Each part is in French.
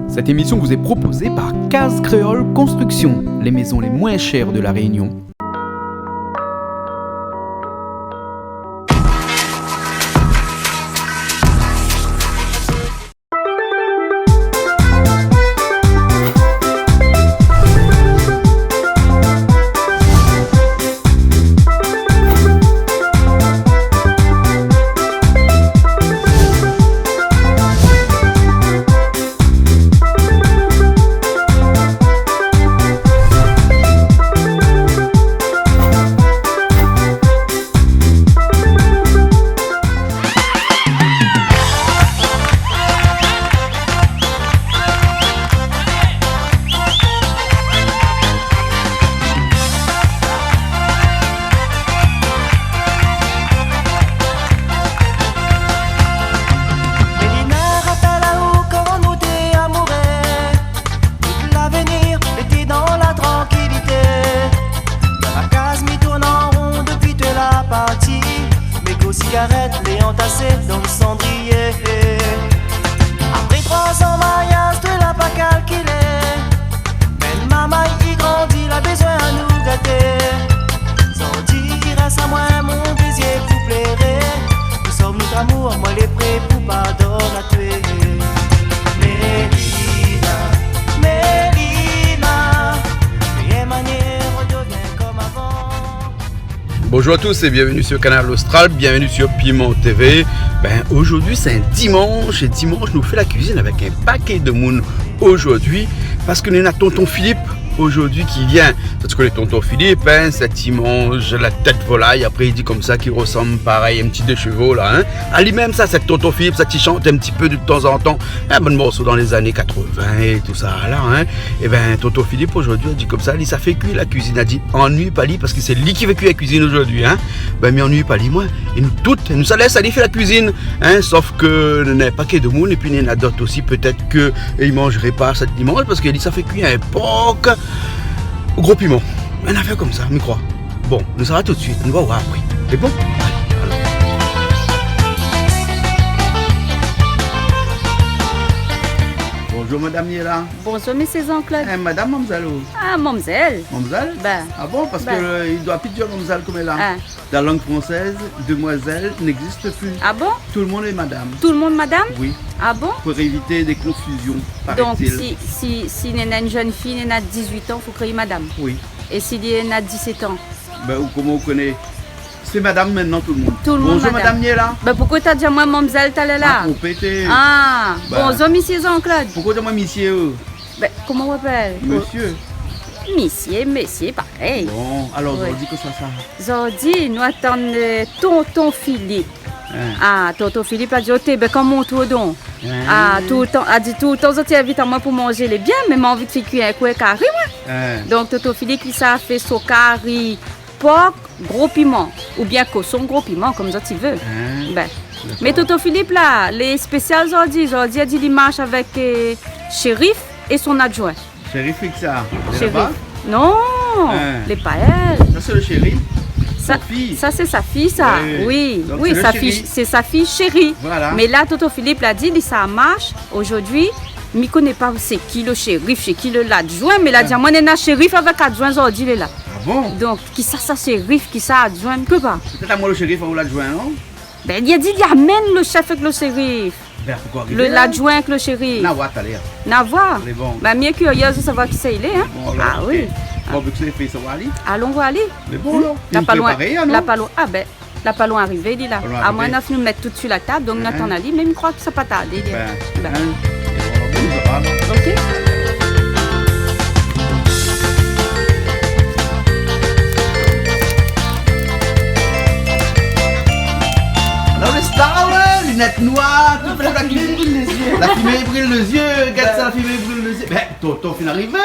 Cette émission vous est proposée par Case Créole Construction, les maisons les moins chères de la Réunion. Bonjour à tous et bienvenue sur Canal Austral, bienvenue sur Piment TV. Aujourd'hui c'est un dimanche et dimanche nous fait la cuisine avec un paquet de monde aujourd'hui parce que nous avons tonton Philippe aujourd'hui qui vient. Tu connais tonton Philippe, hein, c'est dimanche, la tête volaille, après il dit comme ça qu'il ressemble pareil, un petit deux chevaux là. Hein. À lui-même ça c'est tonton Philippe, ça qui chante un petit peu de temps en temps, un bon morceau dans les années 80 et tout ça là. Hein. Et tonton Philippe aujourd'hui a dit comme ça, lui ça fait cuire la cuisine, a dit ennuie pas lui parce que c'est lui qui veut cuire la cuisine aujourd'hui. Hein. Mais ennuie pas lui moi, et nous toutes, nous ça laisse aller faire la cuisine. Hein. Sauf que nous n'avons pas que de monde et puis il y en a d'autres aussi peut-être qu'ils ne mangeraient pas cette dimanche parce qu'il dit ça fait cuire un porc au gros piment. Un affaire comme ça, me crois. Bon, nous saurons tout de suite, nous allons voir après. C'est bon? Allez, alors. Bonjour madame Niela. Bonjour monsieur Jean-Claude. Madame Mamzalo. Ah, Mamzelle. Mamzelle? Ah bon, parce que il doit plus dire Mamzelle comme elle a. Ah. Dans la langue française, demoiselle n'existe plus. Ah bon? Tout le monde est madame. Tout le monde madame? Oui. Ah bon? Pour éviter des confusions, Donc paraît-il. si Nena une jeune fille, Nena 18 ans, il faut créer madame. Oui. Et si Nena 17 ans? Comment on connaît? C'est madame maintenant tout le monde. Tout le monde Bonjour madame Niela. Pourquoi t'as dit à moi Mamzelle t'allais là? Pour péter. Ah, bonjour monsieur Jean-Claude. Pourquoi tu m'as monsieur? Comment on appelle? Monsieur. Monsieur, pareil. Bon, alors Oui. on dit que ça. Aujourd'hui, nous attendons tonton Philippe. Ah, tonton Philippe a dit, comme mon tour donc. Ah, tout le temps, a dit tout le temps, tu invites à moi pour manger les biens, mais j'ai envie de faire cuire un coup carré, moi. Donc, tonton Philippe, il a fait son carré, porc, gros piment, ou bien cochon, gros piment, comme ça tu veux. Mais tonton Philippe, là, les spéciales aujourd'hui, a dit qu'il marche avec Shérif et son adjoint. Shérif ça. Shérif. Non, les paelles. Ça c'est le shérif. Ça c'est sa fille, ça. Oui, c'est sa fille chérie. Voilà. Mais là, tonton Philippe l'a dit, ça marche. Aujourd'hui, je ne connais pas c'est qui le shérif, c'est qui l'adjoint, mais il a dit, moi, je suis shérif avec adjoint aujourd'hui, il est là. Ah bon? Donc, qui ça shérif, qui ça adjoint, je ne peux pas. Peut-être à moi le shérif ou l'adjoint, non? Il a dit, il amène le chef avec le shérif. L'adjoint avec le shérif. Navoir. Mieux curieuse de savoir qui c'est il est. Hein? Bon, alors, ah oui. Bon, vu que c'est fait, ça va aller. Allons voir aller. Mais bon, là. La pas loin. La pas loin arrivé, il est là. À moins de nous mettre tout sur la table, donc nous attendons aller, mais je crois que ça pas tarder. Ok. Lunettes noires, la fumée brûle les yeux. La fumée brûle les yeux, regarde ça, la fumée brûle les yeux. Tonton fin arrivé.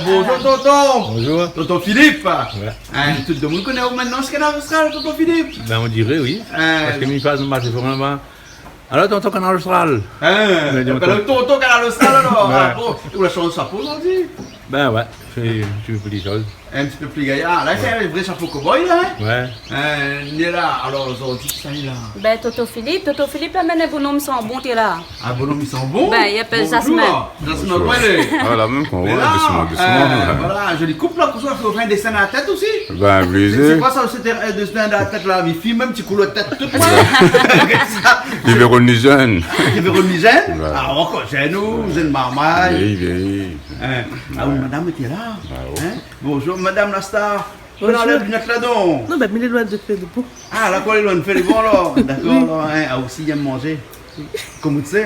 Bonjour tonton. Bonjour. Tonton Philippe. Ouais. Tout le monde connaît maintenant ce Canal Austral, tonton Philippe. On dirait oui. Parce que mes phases marchent vraiment. Alors tonton Canal Austral. Le tonton Canal Austral alors. Bon, vous la changez ça pour aujourd'hui. Ouais, petit peu plus choses. Un petit peu plus gaillard. Là, c'est un vrai chapeau cow-boy, là. Ouais. Il est là. Alors, aujourd'hui, ça y est là. Ben, Toto Philippe, amène un bonhomme sans bon, t'es là. Ah, bonhomme, ils sont bons. Ben, il appelle Bonjour. Jasmin. Jasmin, ouais. Ah, la même qu'on Mais voit, là, doucement. voilà, je lui coupe là, pour ça, il faut faire un dessin à la tête aussi. Ben, C'est brisé. quoi ça, c'était un dessin à la tête là? Mes filles, même petit coup de tête, tout ça. Il est revenu jeune. Tu veux revenir jeune? Ouais. Ah, encore jeune, nous, jeune marmaille. Vieille. Ah oui, madame était là. ouais. Hein? Bonjour, madame la star. Bonjour. Prenons les lunettes là donc. Non, ben, mais les lois de faire de beau. Ah, là, quoi, les lunettes, fait les bons là. D'accord, là. Hein? Ah, aussi, il aime manger. Comme tu sais.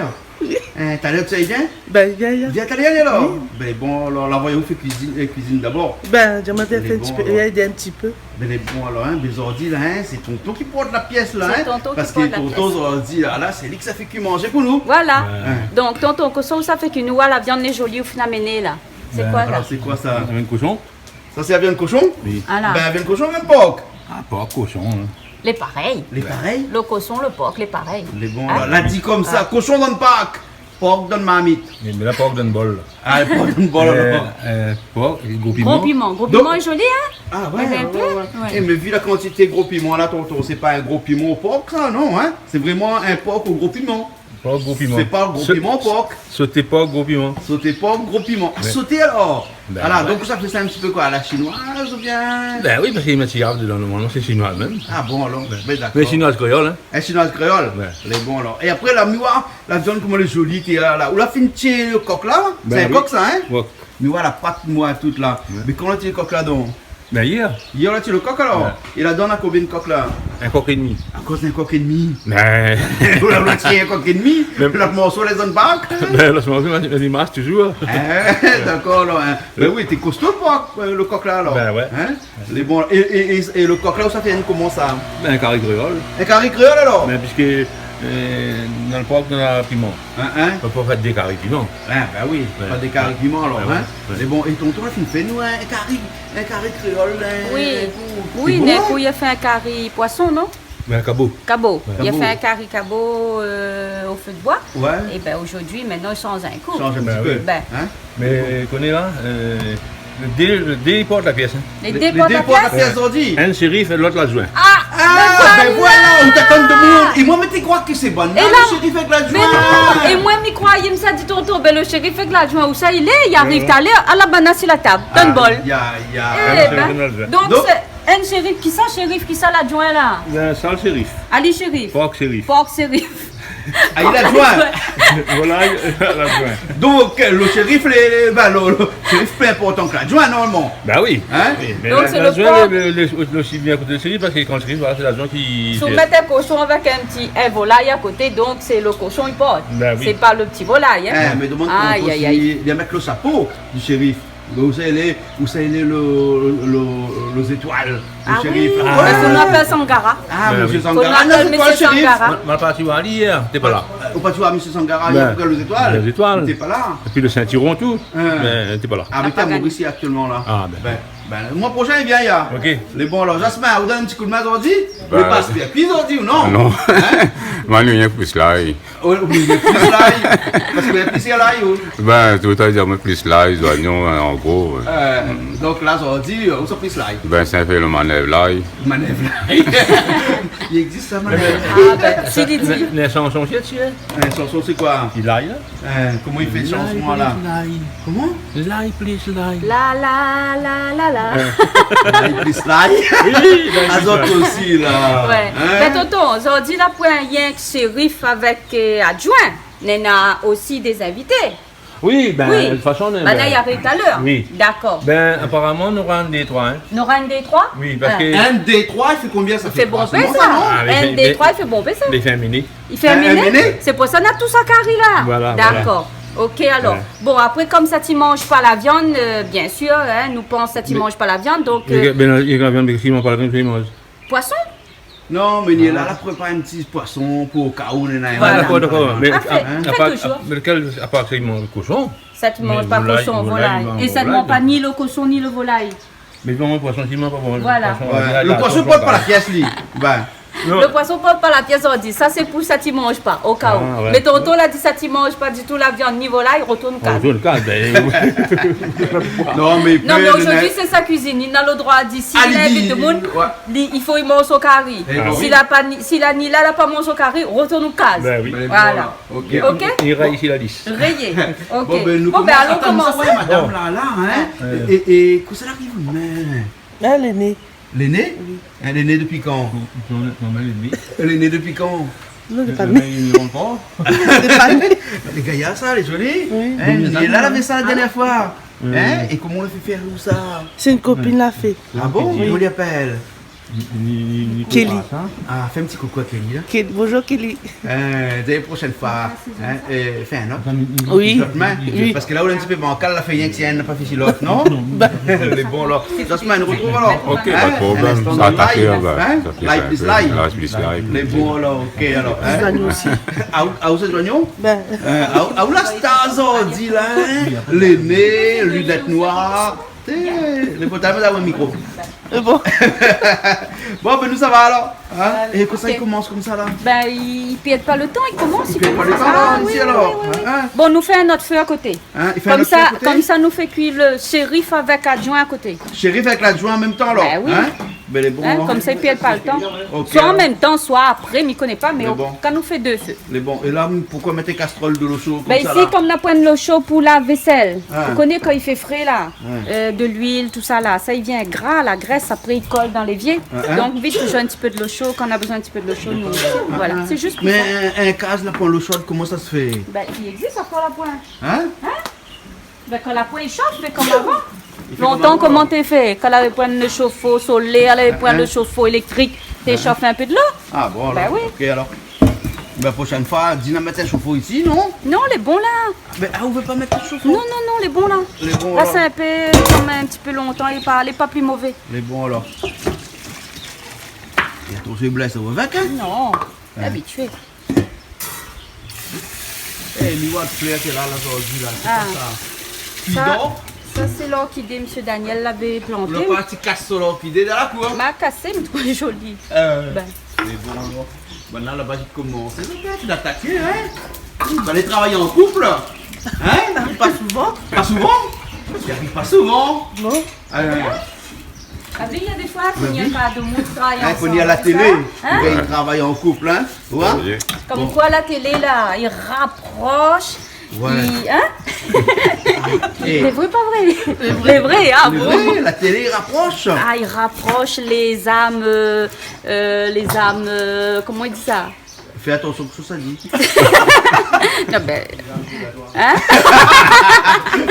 Hein, t'as l'air, tu sais bien? Ben, il Bien italien là. Ben bon, alors, l'envoyez-vous faire cuisine d'abord. Ben, j'aimerais bien Les faire un bons, petit peu, alors. aider un petit peu. Ben les bons alors, hein, les ordi là, hein, c'est tonton qui porte la pièce là, C'est hein. tonton qui Parce que porte la tonton pièce. ordi là, c'est lui qui ça fait que manger pour nous. Voilà. Hein. Donc, tonton, ça fait que nous, la viande est jolie au fin amenée, là. C'est Ben, quoi, là? Alors c'est quoi ça? Un cochon? Ça c'est la viande cochon? Oui. Ah, là. Ben la viande cochon, même porc. Ah, pas cochon. Hein. Les pareils. Les pareils? Le cochon, le porc, les pareils. Les bons Ah. là, l'a dit comme ça, cochon dans le parc, porc dans le marmite. Mais là, porc d'un bol. Ah, porc dans le bol alors. Porc, gros piment. Gros piment. Gros Donc- piment est joli, hein? Ah Il y avait un peu? Ouais. Eh, mais vu la quantité de gros piment là, tonton, c'est pas un gros piment au porc ça, non, hein? C'est vraiment un porc au gros piment. Porc, gros piment. C'est pas un gros piment au porc. Sauté porc, gros piment. Sauté porc, gros piment. Ouais. Sauté alors. Ben, Voilà, ouais. donc ça fait ça un petit peu quoi, à la chinoise ou bien? Ben oui, parce qu'il y a une cigare dedans, normalement, c'est chinois même. Ah bon alors, ben d'accord. Mais chinoise créole, hein. Un chinoise créole? Ouais. Les bons alors. Et après la miwa, la viande comment elle est jolie, t'es là. Ou la fin le coq là? Ben C'est un oui. coq ça, hein? Ouais. Miwa, la pâte moi toute là. Mais comment tu le coq là donc? Ben hier, Hier là tu le coq alors? Ouais. Et la donne à combien de coq là? un coq et demi. À cause d'un coq et demi. Ben, Ou la moitié un coq et demi. Même- L'autre morceau les zones bac. ben laisse-moi voir, il marche toujours. D'accord là. Hein. Ben oui, t'es costaud le coq là alors. Ben ouais. Hein? Les bons. Et le coq là, où ça fait comment ça? Ben, un carré créole. Un carré créole alors? Mais puisque dans le porc, on a piment. Hein? On peut pas faire des carrés piment. Ah bah oui, Ouais. pas des carrés piment alors, Ouais, hein. ouais. Mais bon, et tonton, là, tu fais nous un carré créole, hein. Oui. pour- Oui, c'est bon, Neko, il a fait un carré poisson, non? Ben, un cabot. Cabot. Il a Cabot. fait un carré cabot au feu de bois. Ouais, Et ben aujourd'hui, maintenant, il change un coup. change un Ben petit oui. peu. Ben. Hein? Mais, connais là, le dé, il porte la pièce. Hein. Les Les déports de la déports de la place. pièce ordi. Un shérif et l'autre l'adjoint. Ah, ben voilà, on t'attend de monde. Et moi, mais tu crois que c'est bon, Et là- le shérif avec Mais l'adjoint. non! Et moi, m'y croyais, me ça dit tonton, ben le shérif fait que l'adjoint, où ça il est? Il arrive tout à l'heure, à la banane sur la table, dans le bol. Il y a. Eh un ben, shérif et l'adjoint. donc, Donc- c'est un shérif, qui ça l'adjoint là? Un sale shérif. Ali shérif. Porc shérif. Porc shérif. Ah, il a adjoint. Voilà, l'adjoint. Donc, le shérif, le shérif plus important que l'adjoint, normalement. Ben oui. Hein? Mais Donc, c'est le l'adjoint, porc. le shérif vient à côté du shérif parce que quand le shérif, voilà, c'est l'adjoint qui. Soumettre un cochon avec un volaille à côté, donc c'est le cochon il porte. Ben oui. C'est pas le petit volaille. Hein? Mais demande Aïe, comment aïe, aïe. il y a mettre le chapeau du shérif. Où ça il est les étoiles, le Ah shérif. oui, là. parce qu'on appelle Sangara. Ah, Ben monsieur oui. Qu'on Sangara. Ah, non, appelle c'est pas le Monsieur shérif. Sangara. Ma partie voir hier, t'es pas là. Au pas tu vois, monsieur Sangara, il y Ben, a les étoiles. les étoiles. T'es pas là. Et puis le Saint-Tyron, tout. Hein. Mais t'es pas là. Ah, mais pas t'es à gagné. Mauricie actuellement là. Ah, ben. Le mois prochain, il vient, il y a. Ok. Les bons, alors, Jasmin, vous donne un petit coup de main aujourd'hui? Ben, Mais passe bien. Puis aujourd'hui ou non? Non. Hein? Manu, il y a plus là. Oui, il y a plus là. Parce qu'il y a plus là. Ben, tout à dire, plus là, ils oignons, en gros. Donc là, aujourd'hui, où sont plus là? Ben, ça fait le manèvre là. Manèvre là. Il existe ça, manèvre. Ah ben, si il dit. Les chansons, tu sais, Un chanson, c'est quoi? il aille là. Comment il fait une chanson là? Comment? Lie, please, lie. La la la la la. Là, il plus là. Les autres aussi là. Ouais. Hein? Mais tonton, aujourd'hui, là, pour un lien shérif avec adjoint, on a aussi des invités. Oui, ben, Oui. de toute façon, Ben, là, il arrive tout à l'heure. Oui. D'accord. Ben, apparemment, nous rendons des trois, hein. Nous avons un des trois? Oui, parce Hein. que Un des trois, il fait combien ça Il fait bon trois, c'est paix, bon, ça. non? Ah, mais Un c'est- des mais- trois, il fait bon paix, ça. les féminines. Il fait un Un méné? méné? C'est pour ça qu'on a tout ça carré là. Voilà, D'accord. Ok, alors. Ouais. Bon, après, comme ça, tu manges pas la viande, bien sûr, hein, nous pensons que tu manges pas la viande, donc Ben, il y a bien des films, on parle de mange. poisson. Non, mais il est là, prépare un petit poisson pour au cas où on est là. Voilà. Ah, d'accord, d'accord. Mais Ah, fais à part, toujours. mais lequel, à part que il mange le cochon, Ça, tu Mais manges pas volaille, cochon, volaille, volaille. Et ça ne volaille, mange pas donc. ni le cochon ni le volaille. mais il mange le poisson, il mange pas bon. Voilà. Ouais, le poisson porte pas la pièce, lui. Ben. Le poisson prend pas la pièce, on dit ça c'est pour ça tu manges pas, au cas où. Ah, ouais. Mais tonton là dit ça tu manges pas du tout la viande, niveau là, il retourne On calme. tourne le cas, ben, Non, mais Non mais aujourd'hui c'est sa cuisine, il a le droit de dire s'il Allez, invite dis- tout le monde, ouais. il faut y manger au carré. Eh ben S'il a ni là, il a pas mangé au carré, retourne au case. ben oui. Voilà. Ok. Ok. Il ira ici la 10. Rayé. Ok. Bon, ben, nous Bon, ben, allons Attends, nous commencer. savons, madame, là, hein. Et qu'est-ce qu'elle arrive, mais Elle est née. L'aîné? Elle est née depuis quand? Elle est née depuis quand? Non, elle n'est pas née. Elle n'est pas née. Les gaillards, ça, elle est jolie. Oui. Hein, et là, elle avait ça la dernière fois. Hein? Et comment on l'a fait faire où ça? C'est une copine l'a fait. Ah bon? Comment on l'appelle? Kelly. Ah, fais un petit coucou à Kelly, là. Bonjour Kelly. Dès la prochaine fois. Hein? Fais un autre. Oui. L'autre main? Oui. Parce que là où elle est un petit peu bancal, elle a fait rien que si elle n'a pas fait si l'autre, non? Les bons alors. Jasmine, nous retrouve alors. Ok, Hein? pas de problème. Un instant Ça de attaque, live, bah, hein? ça fait Live ça, plus un peu. live. Live plus live. Les bons alors, ok alors. Les joignons aussi. Ah, où c'est joignons? Ben, Ah, où la star, dit là, hein? Les nez, lunettes noires. Les potables d'avoir un micro. bon. Bon, ben nous ça va alors. Hein? Et que ça ok. il commence comme ça là. Ben, il perd pas le temps, il commence. Il fait pas le temps Ah, là, oui, ici oui, alors. oui, oui. Hein? Bon, nous fait un autre feu à côté. Hein? Il fait un Comme autre ça, truc à côté? comme ça, nous fait cuire le shérif avec adjoint à côté. Shérif avec l'adjoint en même temps alors. Ben oui. Hein? Ben les bons. Hein, alors. comme ça, il perd pas le temps. Ok, Soit en alors. même temps, soit après, mais il connaît pas, mais Mais bon. quand nous fait deux feux. Les bons. Et là, pourquoi mettre des casseroles de l'eau chaude comme Ben ça ici, là? comme on a point de l'eau chaude pour la vaisselle, Ah. vous connaissez quand il fait frais là, Ouais. de l'huile, tout ça là, ça il vient gras, la graisse, après il colle dans l'évier. Ah. Donc vite, toujours un petit peu de l'eau chaude, quand on a besoin un petit peu de l'eau chaude, nous aussi. Voilà, c'est juste pour ça. Mais un case là pour l'eau chaude, comment ça se fait? Ben il existe encore la pointe. Hein? Ben quand la pointe chauffe, mais comme avant. Il fait comme Longtemps, avant. comment t'es fait? Quand elle avait point de chauffe-eau solaire, elle avait point de chauffe-eau électrique, t'échauffes un peu de l'eau? Ah bon alors. Ben oui. Ok alors. Ben prochaine fois, dis-nous mettre un chauffe-eau ici, non? Non, les bons là. Mais ah, on veut pas mettre le chauffe-eau? Non, non, non, les bons là. Les bons Là, alors. c'est un peu comme un petit peu longtemps, il est pas plus mauvais. Les bons alors. Et ton se blesse au vac, hein? Non, habitué. Eh, l'Ivoire de fleur qui est là, aujourd'hui, là, c'est Ah. pas ça. Puis Ça, donc, ça c'est l'orchidée, M. Daniel l'avait planté. le parti casse sur l'orchidée dans la cour. M'a cassé, mais trop joli. Ben, Les bons alors. Maintenant, là-bas, j'ai commencé. Tu d'attaquer, hein? Vous allez travailler en couple? Hein? Pas souvent. Pas souvent? Ça arrive pas souvent. Non. ah, il y a des fois qu'il n'y a pas de monde qui travaille Hein, ensemble. qu'on y a la c'est télé, ça, hein? ils travaillent en couple, hein? Ouais? Oui. Comme quoi la télé là, il rapproche. Ouais. Il, hein? Et C'est vrai, pas vrai? C'est vrai, ah c'est bon? vrai, la télé rapproche. Ah, il rapproche les âmes, comment il dit ça? Fais attention que ça dit. Ah ben, hein?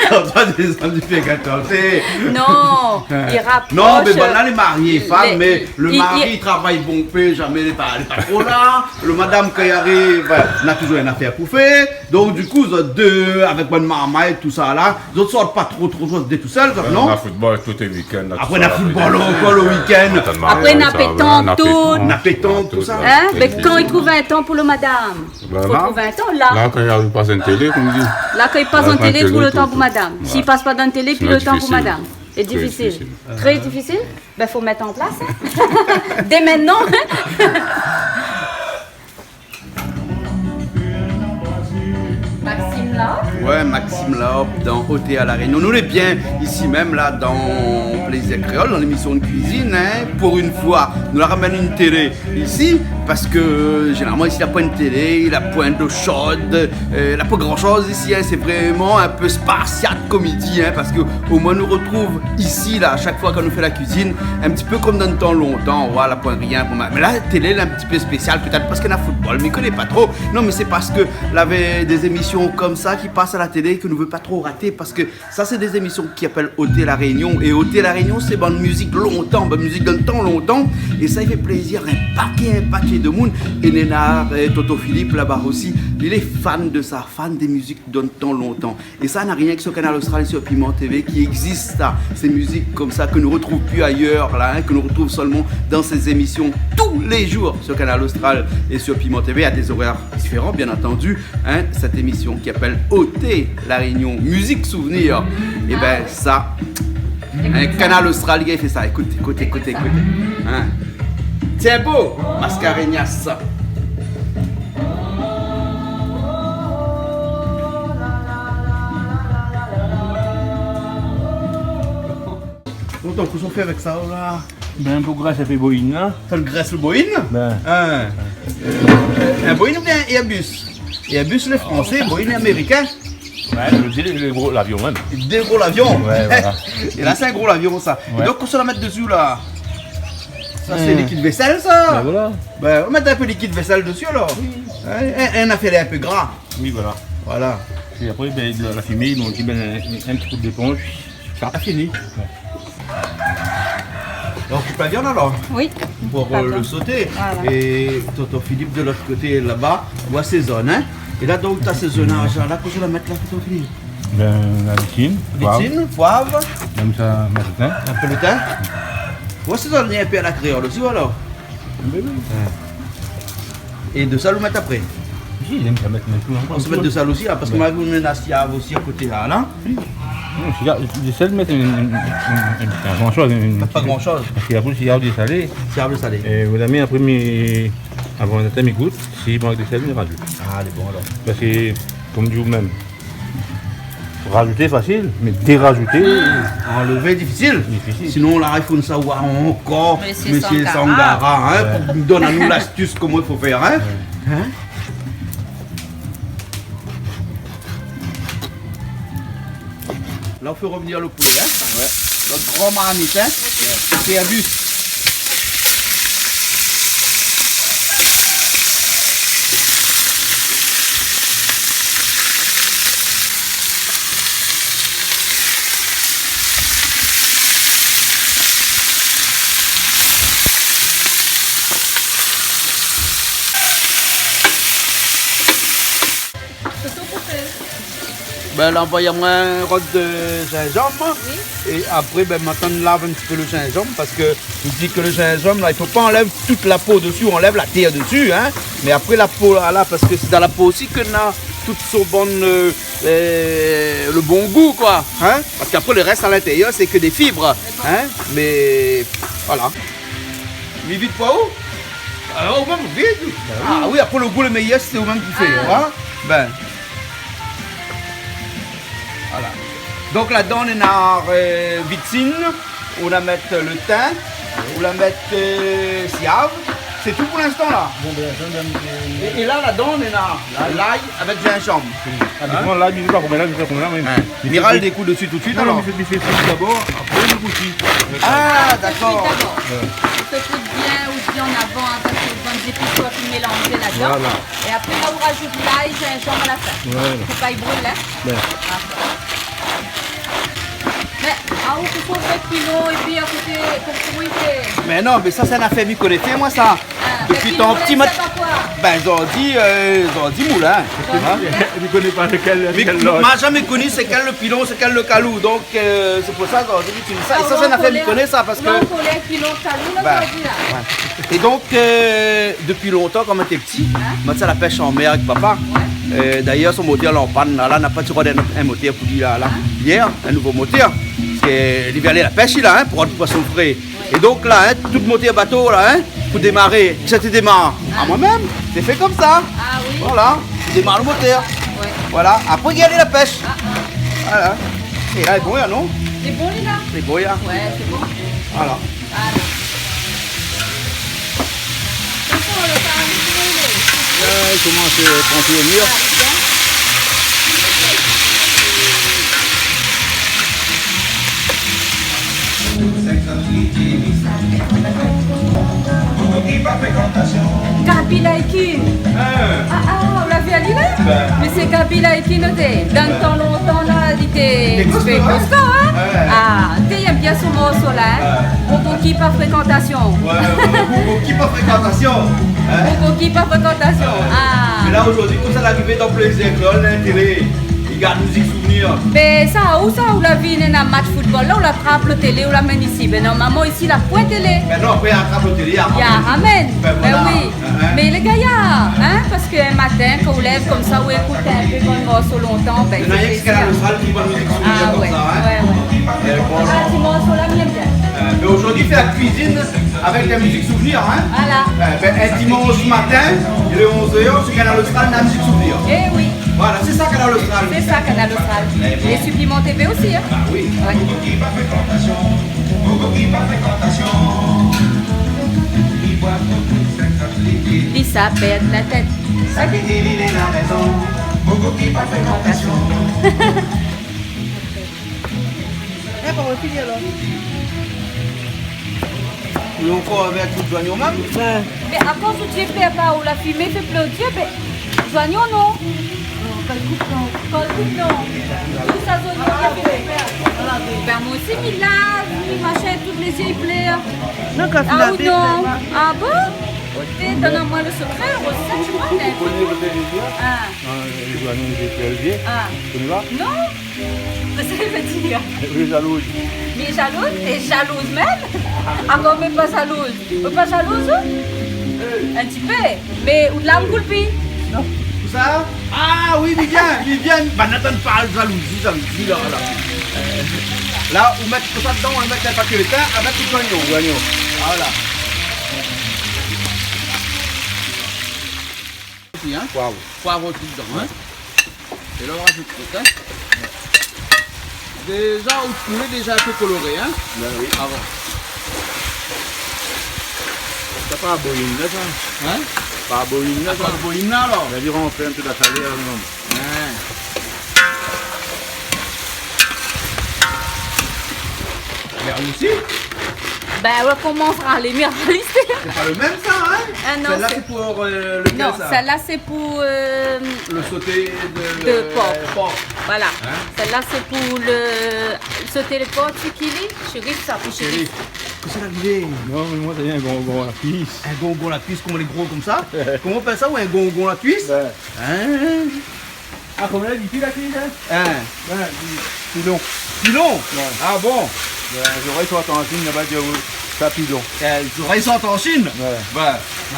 Toi, des hommes du fégateur, c'est. Non, il rapproche. Non, mais bon, là, les mariés, femmes, mais le il- mari travaille bon peu, jamais il n'est pas trop là. Le madame, quand il arrive, on a toujours une affaire pour faire. Donc, du coup, vous êtes deux, avec bonne marmaille, tout ça là. Les autres sortent pas trop de tout seul, non? On a football tous les week-ends. là, Après, tout on a ça, football là, encore le week-end. Après, on a pétanque, tout. On a pétanque, tout ça. Hein? Mais quand il trouve un temps pour le madame, il faut là, trouver un temps là. là, quand il passe une télé, comme on dit. Là, quand il passe Là, en quand télé, il il trouve le télé, temps tout, pour tout. madame. Ouais. S'il passe pas dans la télé, puis Sinon, le temps pour difficile. madame. C'est Très difficile. difficile. Très difficile. Ben, faut mettre en place. Hein. Dès maintenant. Maxime là. Ouais, Maxime là, dans OT à la Réunion. Nous les bien ici même là dans Plaisir Créole, dans l'émission de cuisine. Hein. Pour une fois, nous la ramène une télé ici parce que généralement ici il n'y a pas une télé, il n'y a pas d'eau chaude, il n'y a pas grand chose ici. Hein. C'est vraiment un peu spartiate comme il dit, hein, parce que au moins nous retrouve ici là à chaque fois qu'on nous fait la cuisine, un petit peu comme dans le temps longtemps. Voilà, point rien. Mais là, la télé elle est un petit peu spéciale, peut-être parce qu'il y a football, mais il ne connaît pas trop. Non, mais c'est parce que il avait des émissions comme ça qui passent à la télé que nous ne veut pas trop rater parce que ça c'est des émissions qui appellent OT La Réunion et OT La Réunion c'est bonne musique longtemps, bonne musique dans le temps longtemps et ça il fait plaisir un paquet de monde et Nénard et Toto Philippe là-bas aussi il est fan de ça, fan des musiques dans le temps longtemps et ça n'a rien que sur Canal Austral et sur Piment TV qui existe ça, ces musiques comme ça que nous ne retrouvons plus ailleurs là, hein, que nous retrouvons seulement dans ces émissions tous les jours sur Canal Austral et sur Piment TV à des horaires différents bien entendu, hein, cette émission qui appelle OT La Réunion, musique souvenir. Et ben ça, un Canal Australien fait ça. Écoute. Hein. C'est beau, Mascareñas. Donc, qu'est-ce qu'on fait avec ça là? Ben, un peu graisse, ça fait boïne là. Ça le graisse le Boeing? Ben. Un Boeing ou bien Airbus? Airbus les français, Boeing les américains. Ouais, l'avion même. Des gros l'avion. Ouais, voilà. Et là c'est un gros l'avion ça. Ouais. Et donc on se la met dessus là. Ça c'est liquide vaisselle ça. Ben voilà. Ben, on met un peu liquide vaisselle dessus alors. Un affaire un peu gras. Oui, voilà. Voilà. Et après, ben, de la fumée, ils m'ont dit ben, un petit coup d'éponge. Ça a fini. Donc tu peux la viande alors Oui. pour le sauter. Voilà. Et Toto Philippe de l'autre côté là-bas, on assaisonne. Hein? Et là donc tu assaisonnage là, qu'est-ce que tu vas mettre là Toto Philippe? Ben, la victime. Victine, poivre, Même ça, matin. un peu de thym. On assaisonne un peu à la créole aussi alors. Ben oui. Et de sel, on met après. Si, ils aiment ça mettre tout On se met de sel aussi là, parce qu'on a vu une assiave aussi à côté là. Là. J'essaie de mettre un grand chose. Pas grand chose. Parce qu'il y a plus de salé. Sable salé. Et vous avez après, avant le temps, il goûte. S'il manque de sel, il rajoute. Ah, elle est bon alors. Parce que, comme dit vous-même, rajouter facile, mais dérajouter, Enlever difficile. difficile. Sinon là il faut nous savoir encore Monsieur Monsieur Sangara. Sangara hein, pour nous donner à nous l'astuce comment il faut faire. Hein? Hein? Là on fait revenir le poulet. Hein? Ouais. Notre grand marmite. Hein? C'est un bus. Ben là, il y a un rôle de gingembre. Oui. Et après, ben, maintenant, on lave un petit peu le gingembre parce que je dis que le gingembre, là, il ne faut pas enlever toute la peau dessus, on enlève la terre dessus. Hein. Mais après, la peau, là, parce que c'est dans la peau aussi qu'on a tout son bon, le bon goût, quoi. Hein. Parce qu'après, le reste à l'intérieur, c'est que des fibres. Hein. Mais voilà. Mais vite, pas où? Alors, même vite. Ah oui, après, le goût, le meilleur, c'est au même qui fait. Hein. Ben. Voilà. Donc là-dedans, on a victine, on va mettre le thym, on va mettre siave. C'est tout pour l'instant là. Et là, là-dedans, on a l'ail avec gingembre. Bon, là, il ne pas combien là, il fait combien là. Miral des coups dessus tout de suite alors. Non, il fait tout d'abord, après il goûte. Ah, d'accord. Tu te coupes bien ou bien en avant avec les bonnes épices toi qui mélanger là-dedans. Voilà. Et après, là, on rajoute l'ail, gingembre à la fin. Voilà. Faut pas y brûler. Hein? Ben. Mais en haut, il faut mettre pilon et puis à côté, pour fruiter. Mais non, mais ça, c'est un affaire mi connaissez moi ça. Depuis ton petit mat. Ben, ils ont dit moulin. Hein? Il ne connaît pas lequel. Mais m'a jamais connu c'est quel le pilon, c'est quel le calou. Donc, c'est pour ça qu'ils utilisent ça. Et ça, c'est un affaire mi connaît ça parce que. Non, on collait pilon, calou, là, Ben, aujourd'hui, là. ouais. Et donc, depuis longtemps, quand on était petit, moi, c'est la pêche en mer avec papa. D'ailleurs, son moteur là en panne, là, on n'a pas toujours un moteur pour lui là, hier, un nouveau moteur. Parce qu'il va aller à la pêche là, hein, pour avoir du poisson frais. Et donc là, hein, tout le moteur bateau là, hein, pour démarrer, ça te démarre. À moi-même, c'est fait comme ça. Ah oui. Voilà, tu démarres le moteur. Ouais. Voilà, après il y a aller à la pêche. Voilà. Et là, il est bon, non? C'est bon, les gars? C'est beau, là. Ouais, c'est bon. Voilà. Voilà. Attention, le pain est brûlé. Il commence à prendre le mur. Gabi Laikin. On l'a vu à Lille? Mais c'est Gabi Laikin, dans le temps longtemps là, il était fait costaud, hein? Ah, tu aimes bien ce morceau là, hein? Beaucoup qui par fréquentation. Beaucoup qui pas fréquentation. Beaucoup qui par fréquentation. Ah. Mais là aujourd'hui, tout ça l'arrivée dans les écoles, la télé, ils gardent musique souvenir. Mais ça, où la vie dans un match football, là on la frappe la télé, on la mène ici. Mais normalement ici, la point télé. Mais non, après, à la télé, Il y a ramène. Ben Ben voilà. oui. Mais les gars, hein, parce qu'un matin, quand on lève comme ça, on écoute un peu bon morceau longtemps, ben Il y en a qui c'est a la salle qui va musique souvenir Ah comme ouais, ça. Hein. ouais, ouais. Et bon, Ah, ce morceau là, j'aime bien. Mais aujourd'hui, fait la cuisine avec la musique souvenir. Hein? Voilà. Un dimanche matin, il est 11h, sur Canal Austral, la musique souvenir. Eh oui, Voilà, c'est ça Canal Austral. c'est ça, Canal Austral. Et Supplément TV aussi. Hein. Ah oui. Ouais. Il s'appelle la tête. Eh, pas refilé alors. Et encore avec tout joignons même. Ouais. Mais à cause où tu es fait là où la fumée fait pleurer, mais joignons non. Quand le coupe non. Tout ça zone ben moi aussi, il lave, il m'achète toutes les yeux plaies. Non, quand tu Ah l'as ou fait, non? vraiment. Ah bon? Donne-moi le secret, recette, tu vois. Ah, Les joignons des ah. tu connais pas? Non? Qu'est-ce que ça veut dire? Les jalouses. Mais jalouse? Et jalouse même? Encore même pas jalouse. Pas jalouse? Un petit peu. Mais ou de l'âme coulpi? Tout ça? Ah oui, Viviane. Bah n'attends pas jalousie, là. Là, on met tout ça dedans, on met un paquet de thym avec tout joignons. Voilà. Aussi, hein? Poivre aussi dedans, hein? Et là, on rajoute tout, hein? Déjà, au poulet, déjà un peu coloré, hein? Ben oui. Avant. T'as pas à boïne là, ça? Hein? Pas à boïne là, ça? Pas de boïne là, alors? On va dire on fait un peu de la salée, non? Hein. Regarde aussi, Ben on commencera à les minéraliser. c'est pas le même ça, hein? Ah non, Celle-là c'est- c'est pour lequel Non, ça? celle-là c'est pour... Le sauté De porc. porc. Voilà. Hein? Celle-là c'est pour le sauter le porc, chiquili. Chéri, ça pour chéri. Chérie, qu'est-ce que c'est arrivé? Non, mais moi, c'est un gros la pisse. Un gongon la cuisse comme les gros comme ça? Comment on appelle ça ou un gongon la cuisse? Hein? Ah, comment elle dit la cuisse, hein? Hein? Pilon. Pilon? Ah bon? Les oreilles sont attentifs, là-bas, dire ça pilon. Les oreilles sont en Chine? Ouais. Ouais.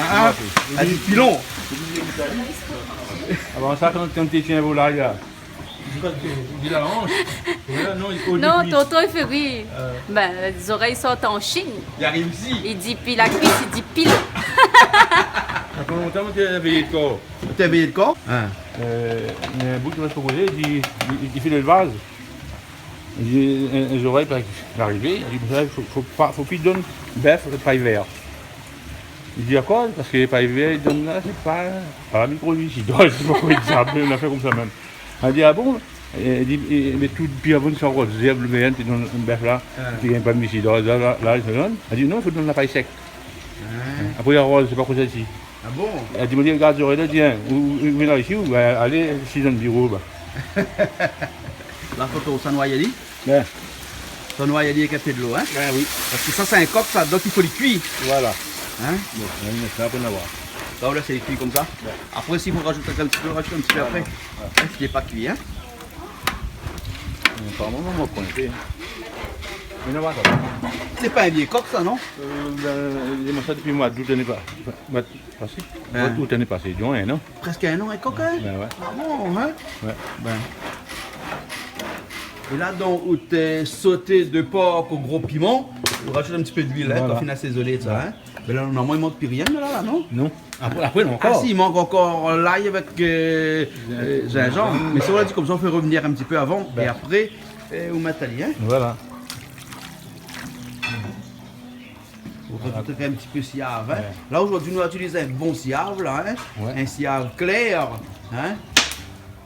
Hein? Elle dit pilon. Avant ça, quand tu tiens un volaille, là. Il la hanche. Non, Toto il fait rire. Ben, les oreilles sont en Chine. Il arrive ici. Il dit puis la cuisse, il dit pilon. Ça fait longtemps que tu as veillé de corps. T'es veillé de corps? Hein? Il y a un bout qui va se proposer, il fait l'élevage. Il dit, les oreilles, il va arriver, il dit, faut qu'il donne bœuf, le paille vert. Il dit, à quoi? Parce que les pailles verts, il donne là, c'est pas la micro-lucidole, je sais pas quoi il dit ça, on a fait comme ça même. Elle dit, ah bon? Il dit, mais tout depuis avant, ça rose, le VN, tu donnes un bœuf là, tu gagnes pas de lucidole, là, il te donne. Elle dit, non, il faut donner la paille sec. Après, il rose, c'est pas quoi ça ici. Ah bon? Elle dit, regarde, j'aurais là, tiens, vous venez là ici, ou allez, ici dans le bureau, bah. La photo, ça noie dit? Ben, Ça noie dit avec un peu de l'eau, hein? ben oui, Parce que ça, c'est un coq, ça, donc il faut les cuire. voilà. Hein? Bon, on va mettre ça pour en avoir. Là, là, c'est les cuits comme ça. Après, s'il faut rajouter un petit peu, rajouter un petit peu après. Hein, ce n'est pas cuit, hein? Apparemment, on va pointer. Mais non, attends. C'est pas un vieil coq, ça, non? J'ai ça depuis le mois d'août l'année passée. Hein. Août l'année passée, du moins, non? Presque un an, un coq, hein? Ben ouais. Ah bon, hein? Ouais. Ben. Et là, donc, où t'es sauté de porc au gros piment, tu rajoutes un petit peu d'huile, hein? Voilà. T'as fini assaisonner, ça, hein? Mais là, normalement, il manque plus rien, là, non? Non. Après, non, Ah encore. si, il manque encore l'ail avec gingembre. Mais ça, on l'a dit comme ça, on fait revenir un petit peu avant. Et après, on met à hein? Voilà. On rajouter un petit peu siave, hein? Ouais. Là, aujourd'hui, nous utilisons un bon siave, là, hein? Ouais. Un siave clair, hein?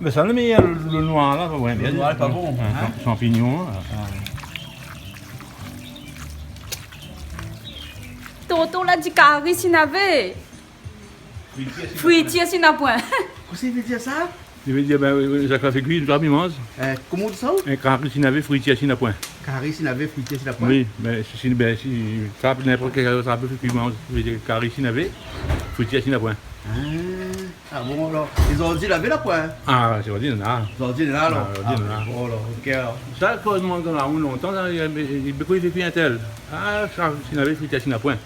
Mais ça, le meilleur, le noir, là, ouais, bien. Le noir, pas bon, hein. Champignons. Toto l'a dit carré s'il n'avait. Fruitier s'il n'a point. Qu'est-ce qu'il veut dire ça? Je veux dire, ben, ça fait cuire rapidement. Comment on dit ça? Un carré s'il n'avait fruitier s'il n'a point. Carré, s'il avait fruité, s'il a pas. Oui, mais si ça n'importe quel chose, ça peut faire cuire. Je veux dire, carré s'il n'avait fruitier s'il n'a point. Ah bon, alors. Les ordi, il avait la pointe. Ah, c'est vrai, non. Les ordi, il est là, alors. Ah, ordi, il est là. Bon, alors, ok, alors. Ça, quand on demande longtemps, il beaucoup il fait un tel. Ah, ça, s'il n'avait fruitier s'il n'a point.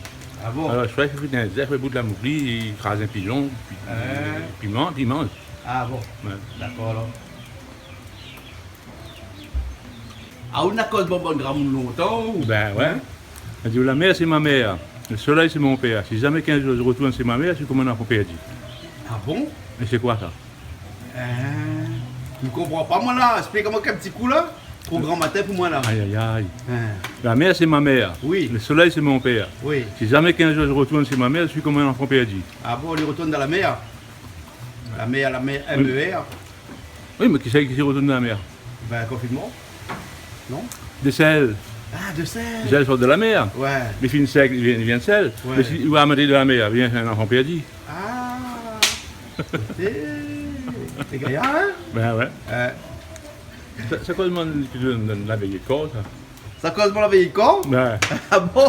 Ah bon? Alors, je fais friter un zèbre, au bout de la mouflie, il écrase un pigeon, puis il mange. Ah bon. Ouais. D'accord, alors. Ah, on a cause bonbonne gramme longtemps ou? Ben ouais. Elle dit, la mer, c'est ma mère. Le soleil, c'est mon père. Si jamais qu'un jour je retourne, c'est ma mère, je suis comme un enfant perdu. Ah bon? Et c'est quoi ça? Je ne comprends pas, moi là. Explique-moi qu'un petit coup là. Trop grand matin pour moi là. Aïe, aïe, aïe. La mer, c'est ma mère. Oui. Le soleil, c'est mon père. Oui. Si jamais qu'un jour je retourne, c'est ma mère, je suis comme un enfant perdu. Ah bon, on y retourne dans la mer? La mer, MER. Oui, mais qui c'est qui retourne dans la mer? Ben, confinement. Non? Des sels. Ah, de sel. Les sels sortent de la mer. Ouais. Les films secs, ils viennent de sel. Ouais. Mais si vous ramenez de la mer, bien c'est un enfant perdu. Ah. C'est gaillard, hein? Ben ouais. Ça cause de la veille de corps, ça. Ça cause mon la veille de corps? Ben. Ah bon?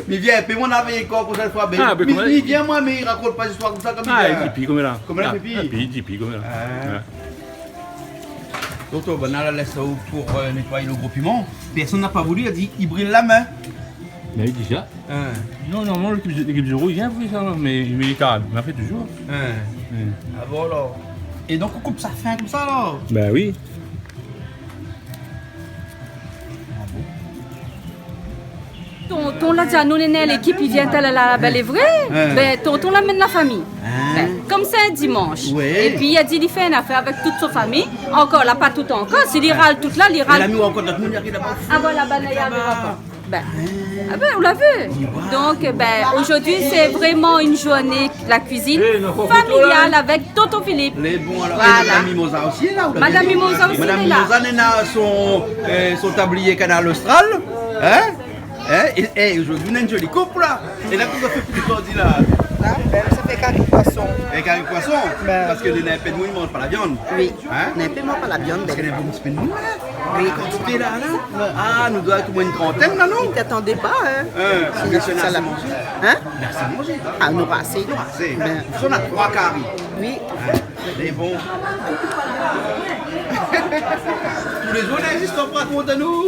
Mais viens, paie-moi la veille de corps prochaine fois. Ah, ben, comment- Mais viens, moi, mais il raconte pas d'histoire comme ça, comme Ah, il il pipi comme là. Comme là, pipi. Pipi comme là. Ah. Ouais. Toto, ben, on la laisse ça pour nettoyer le gros piment. Personne n'a pas voulu, il a dit, il brille la main. Mais il dit ça. Non, normalement, l'équipe du roux, il vient pour ça, mais il met les cadres. Il en fait toujours. Ah bon, alors. Et donc, on coupe ça fin comme ça, alors? Ben oui. Tonton l'a dit à nous, l'équipe, il vient à la belle et vraie. Ben, tonton l'amène la famille. Ben, comme c'est un dimanche. Ouais. Et puis il a dit qu'il fait une affaire avec toute sa famille. Encore, là, pas tout encore. S'il y râle toute là, il Il a râle. mis encore notre monde, il arrive là-bas. Ah voilà, ben, il y a pas. Ben, ah ben, on l'a vu. Donc, ben, aujourd'hui, c'est vraiment une journée, la cuisine familiale avec tonton Philippe. Les bons, alors. Voilà. Et Madame Mimosa aussi, là? ou la Madame vieille? Mimosa aussi, Madame elle est là. Mimosa, elle a son tablier Canal Austral. Hein? Et aujourd'hui, on a une jolie coupe, là. Et là, qu'on a fait plus aujourd'hui, là. Ça fait carré poisson. Avec un poisson. Parce que les nappes de mou, ils ne mangent pas la viande. Oui. Hein? N'importe pas la viande. Parce qu'il y a un bon petit peu de mou, là. Oui. Quantité, là. Ah, nous doit être au moins une trentaine, là, non? Ne t'attendez pas, hein. Parce que Ça c'est la manger. Hein? Merci à manger. Ah, nous pas assez. C'est. Ben, On a 3 carrés. oui. Les bons. Tous les jours, les histoires pas contre nous.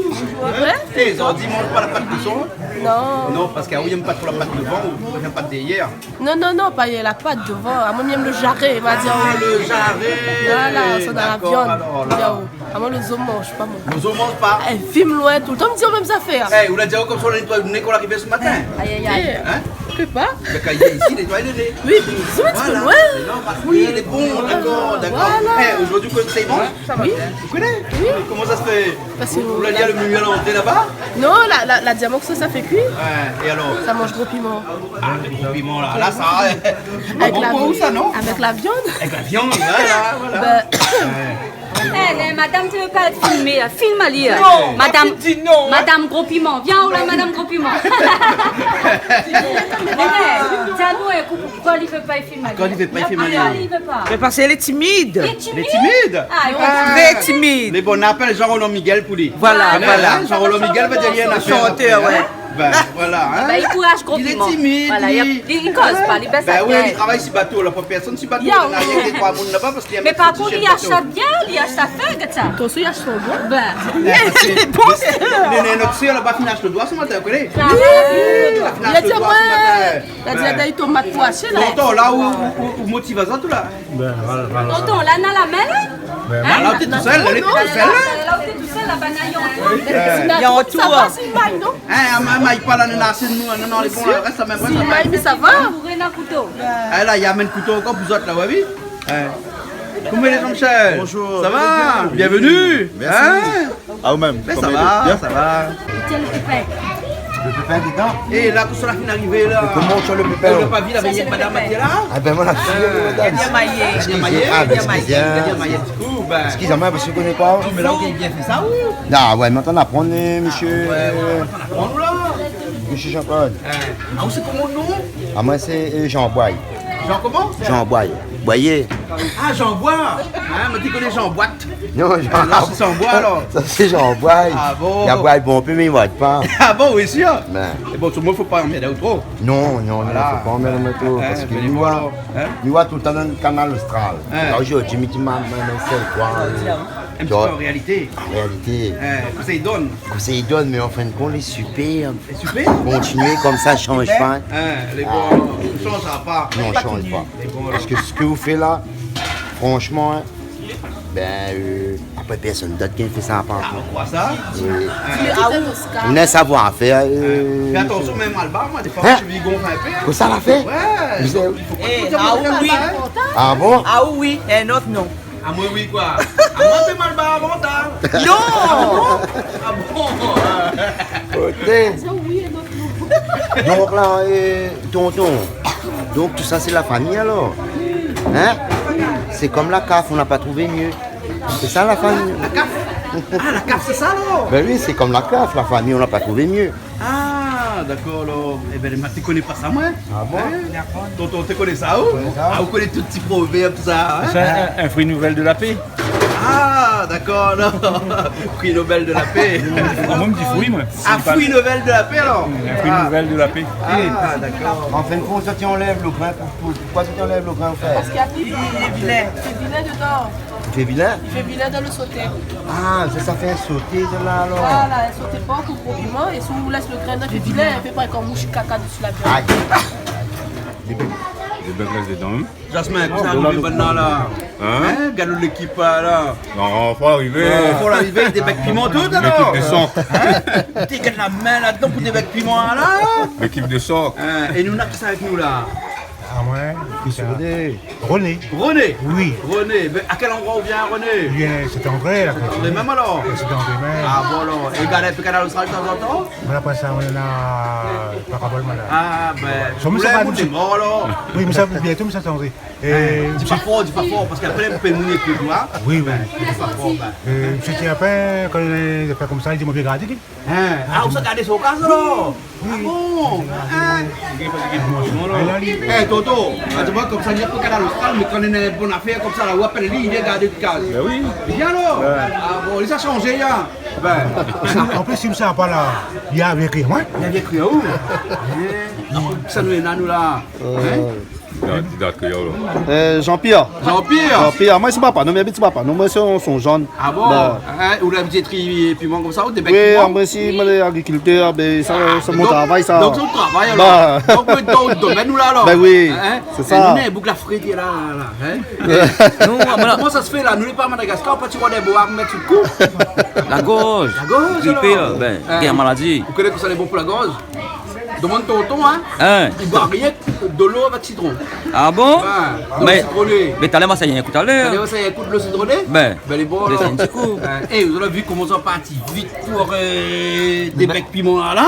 Les ordi mangent pas la pâte de son. Non, Non, parce qu'il n'y a pas trop la pâte devant ou la pâte d'hier. non, pas la pâte devant. À moi, même le jarret, il va dire. Le jarret. Voilà, c'est dans la D'accord, viande. alors, là. À moi, les os mangent pas moi. Nous ne mange pas. Elle filme loin tout le temps, me dit aux mêmes affaires. Eh, vous l'avez dit comme ça, on nettoie le nez qu'on arrivait ce matin. Aïe, aïe, aïe. Hein? Je sais pas. Le cahier ici, nettoie le nez. Oui, puis ils sont un petit peu loin. Oui, elle est bon, d'accord, d'accord. Eh, aujourd'hui, quand c'est bon, ça va. Vous connaissez? Oui. Comment ça se fait? Parce que Vous l'avez dit, le menu à l'entrée là-bas? non, la diamant ça fait cuire. Ouais, et alors? Ça mange gros piment. Ah, le gros piment là, là, ça. Avec Bon, la où ça, non? Avec la viande. Avec la viande, voilà. Ben, Eh, madame, tu veux pas être filmée? Filme à lire. Non, Madame, pas dit non, hein. Madame Gros Piment. Viens, où là, Madame Gros Piment? Tiens-nous un coup, pourquoi il ne veut pas filmer? Quand il veut pas filmer. Ah, il veut pas. Mais parce qu'elle est timide. Il est timide? Les timides? Ah, il est Très timide. Les bons appellent Jean-Roland Miguel pour lui. Voilà, Connais, voilà. hein? Jean-Roland Miguel va dire rien à faire. Chanteur, après, hein? ouais. Ben, voilà, hein. Ben, il courage Gros Il est Piment. timide, Voilà, lui. il cause pas, il baisse Ben sa oui, il tête. travaille sur bateau, là, pas personne sur bateau. Il y Yeah, a rien que 3 personnes là-bas parce qu'il y a Mais un par petit contre, chef il bateau. achète bien, il achète sa feuille, ça. ton souillage sont bons. Ben, C'est bon, c'est notre soeur là-bas, finage le doigt ce matin, vous connaissez? ça va. Il a dit à moi, il a dit à Daï tomate poachée là. Tonton, là où motive ça tout là. Ben voilà. Tonton, là, dans la main, là? Là, t'es tout seul, là, t'es tout seul. Là, t'es tout seul, la banaille. Il y a un tour. Ça va, c'est une maille, non? Hein, maman, il parle à nous, non, les bons, là, reste la même C'est une maille, mais ça va. Vous un couteau. Ah là, il y a un couteau encore pour vous autres là, oui? Comment est Jean-Michel? Bonjour. Ça va? Bienvenue. Merci. Hein? Ah, vous-même. Mais ça Comment va, allez-vous? Bien. ça va. Tiens le pépin. Le pépin dedans. Et là, quand ça finit d'arriver là. Comment sur le pépin? On n'a pas vu la veillée de Madame Mathieu là? Ah ben voilà, madame. Bien maillé. Gagné Maillet? Ah, ben, Gagné excusez. Maillet, du coup, ben. Excusez-moi, parce que je connais pas. Mais là, on a bien fait ça, oui. Ah ouais, maintenant on apprend, monsieur. Prends-nous là. Monsieur Jean-Claude. Ah, vous c'est comment le nom? Ah, moi c'est Jean Boye. Jean comment? Jean Boye. Boyer. Ah, Jean Bois. Hein, mais tu connais Jean Boite. Non, Jean Là, c'est Jean Bois alors. Ça c'est Jean Boye. Ah bon? Il y a Boye bon peu, mais il ne va pas. Ah bon, oui, sûr. Ben, Et bon, tout le monde, faut pas en mettre trop. non, non, il ne Voilà. faut pas en mettre le métro. Parce que mais nous, les voilà, hein? nous, tout le temps dans le canal austral. Alors aujourd'hui, je m'en quoi. Un petit peu en réalité. En réalité, Que ça y donne. conseil donne, mais en fin de compte, il est super. C'est super. Continuez comme ça, change pas. Les bons, on ne changera pas. Non, change pas. Les bons, Parce que ce que vous faites là, franchement, hein, après personne d'autre qui fait ça. Ah, on croit ça. On a un savoir-faire. Fais attention même à le bar, moi, des fois, Hein? je suis gonfle un peu. Que ça l'a fait? Ouais. Vous avez- Ah oui. Ah bon? Ah oui, un autre non. Ah, moi, oui, quoi. Ah, moi, c'est mal bar avant tard. Non. Ah, bon. Donc là, tonton, donc tout ça c'est la famille alors? Hein? C'est comme la CAF, on n'a pas trouvé mieux. C'est ça la famille? La CAF. Ah, la CAF, c'est ça, alors. Ben oui, c'est comme la CAF, la famille, on n'a pas trouvé mieux. Ah, d'accord, alors. Eh ben, tu connais pas ça, moi? Ah bon? Tonton, tu connais ça, où? Ah, vous connaissez tout petit proverbe, tout ça, hein? C'est un fruit nouvelle de la paix. Ah, d'accord, non. Prix Nobel de la paix. Moi, je me dis fruit, moi. Ah, prix Nobel de la paix, alors? Un fruit nouvelle de la paix. Ah, d'accord. En fin de compte, ça tu enlèves le grain, pourquoi tu enlèves le grain au fer? Parce qu'il y a plus de vilain. Il fait vilain dedans. Tu fais vilain? Il fait vilain dans le sauté. Ah, ça fait un sauté de là alors. Voilà, il sauté pas, coupe au piment. Et si on vous laisse le grain dedans, il fait vilain. Il fait pas comme mouche caca dessus la viande. Aïe. Des bêtes dedans. Jasmin, comment ça arrive maintenant, là? Hein? Regarde l'équipe, là. Non, faut arriver. Faut l'arriver, des becs piments tout, alors? L'équipe de soc. Tu gagnes la main là-dedans pour des becs piments, là? L'équipe de soc. Et nous, on a qui ça avec nous, là? Ah ouais, c'est René. René? Oui. René. Mais à quel endroit on vient, René? C'était André là. André même alors? C'était André même. Ah bon alors. Et regardez, puis Canal Austral de temps en temps? Mais après ça, on a Parabole malade. Ah ben. Sur Vous Moussa l'avez Badou. monté mort alors? Oui, mais ça bientôt, mais ça c'est André. Dis pas fort, parce qu'après, vous pouvez mouiller plus toi. Oui, oui. Dis pas fort, ben. Monsieur Tiapin, quand il fait comme ça, il dit, moi, je vais garder. Ah, vous regardez son cas alors? Ah bon? Eh, Toto, tu vois, comme ça, il n'y a pas Canal Austral, mais quand on a une bonne affaire comme ça, là, où appelle lui, il vient garder de case. Ben oui. Viens alors. Ah bon, il a changé, hein? Ben. En plus, il me sert pas là. Il y a avec moi. Il avait cru où? Ça nous est là, nous là. Jean-Pierre. Jean-Pierre. Jean-Pierre, moi c'est papa, non mais c'est papa, non moi sont jaunes. Ah bon? Ou la petite piment comme ça, ou des becs Oui, piments? moi si moi l'agriculteur, ben ça c'est mon travail ça. Donc, c'est ton travail alors. Donc, on est dans le domaine, nous là alors. Ben oui, Hein? c'est ça. Nous, on est boucle la frite qui est là, hein? Comment ça se fait là? Nous, n'est pas à Madagascar, pas tu vois des bois à mettre sur le cou? La gorge. La gorge Grippé, alors. là. Ben, il y a maladie. Vous connaissez que ça est bon pour la gorge? Demande tonton, hein? Hein? Il boit rien que de l'eau avec citron. Ah bon? Ouais, de l'eau Mais, citronnée. mais t'as l'air ça y a un coup tout à l'heure. Allez, ça écoute le citronné? Ben, Ben les bons laisse alors. un petit coup. Eh, vous avez vu comment ça partit vite pour des becs piments là?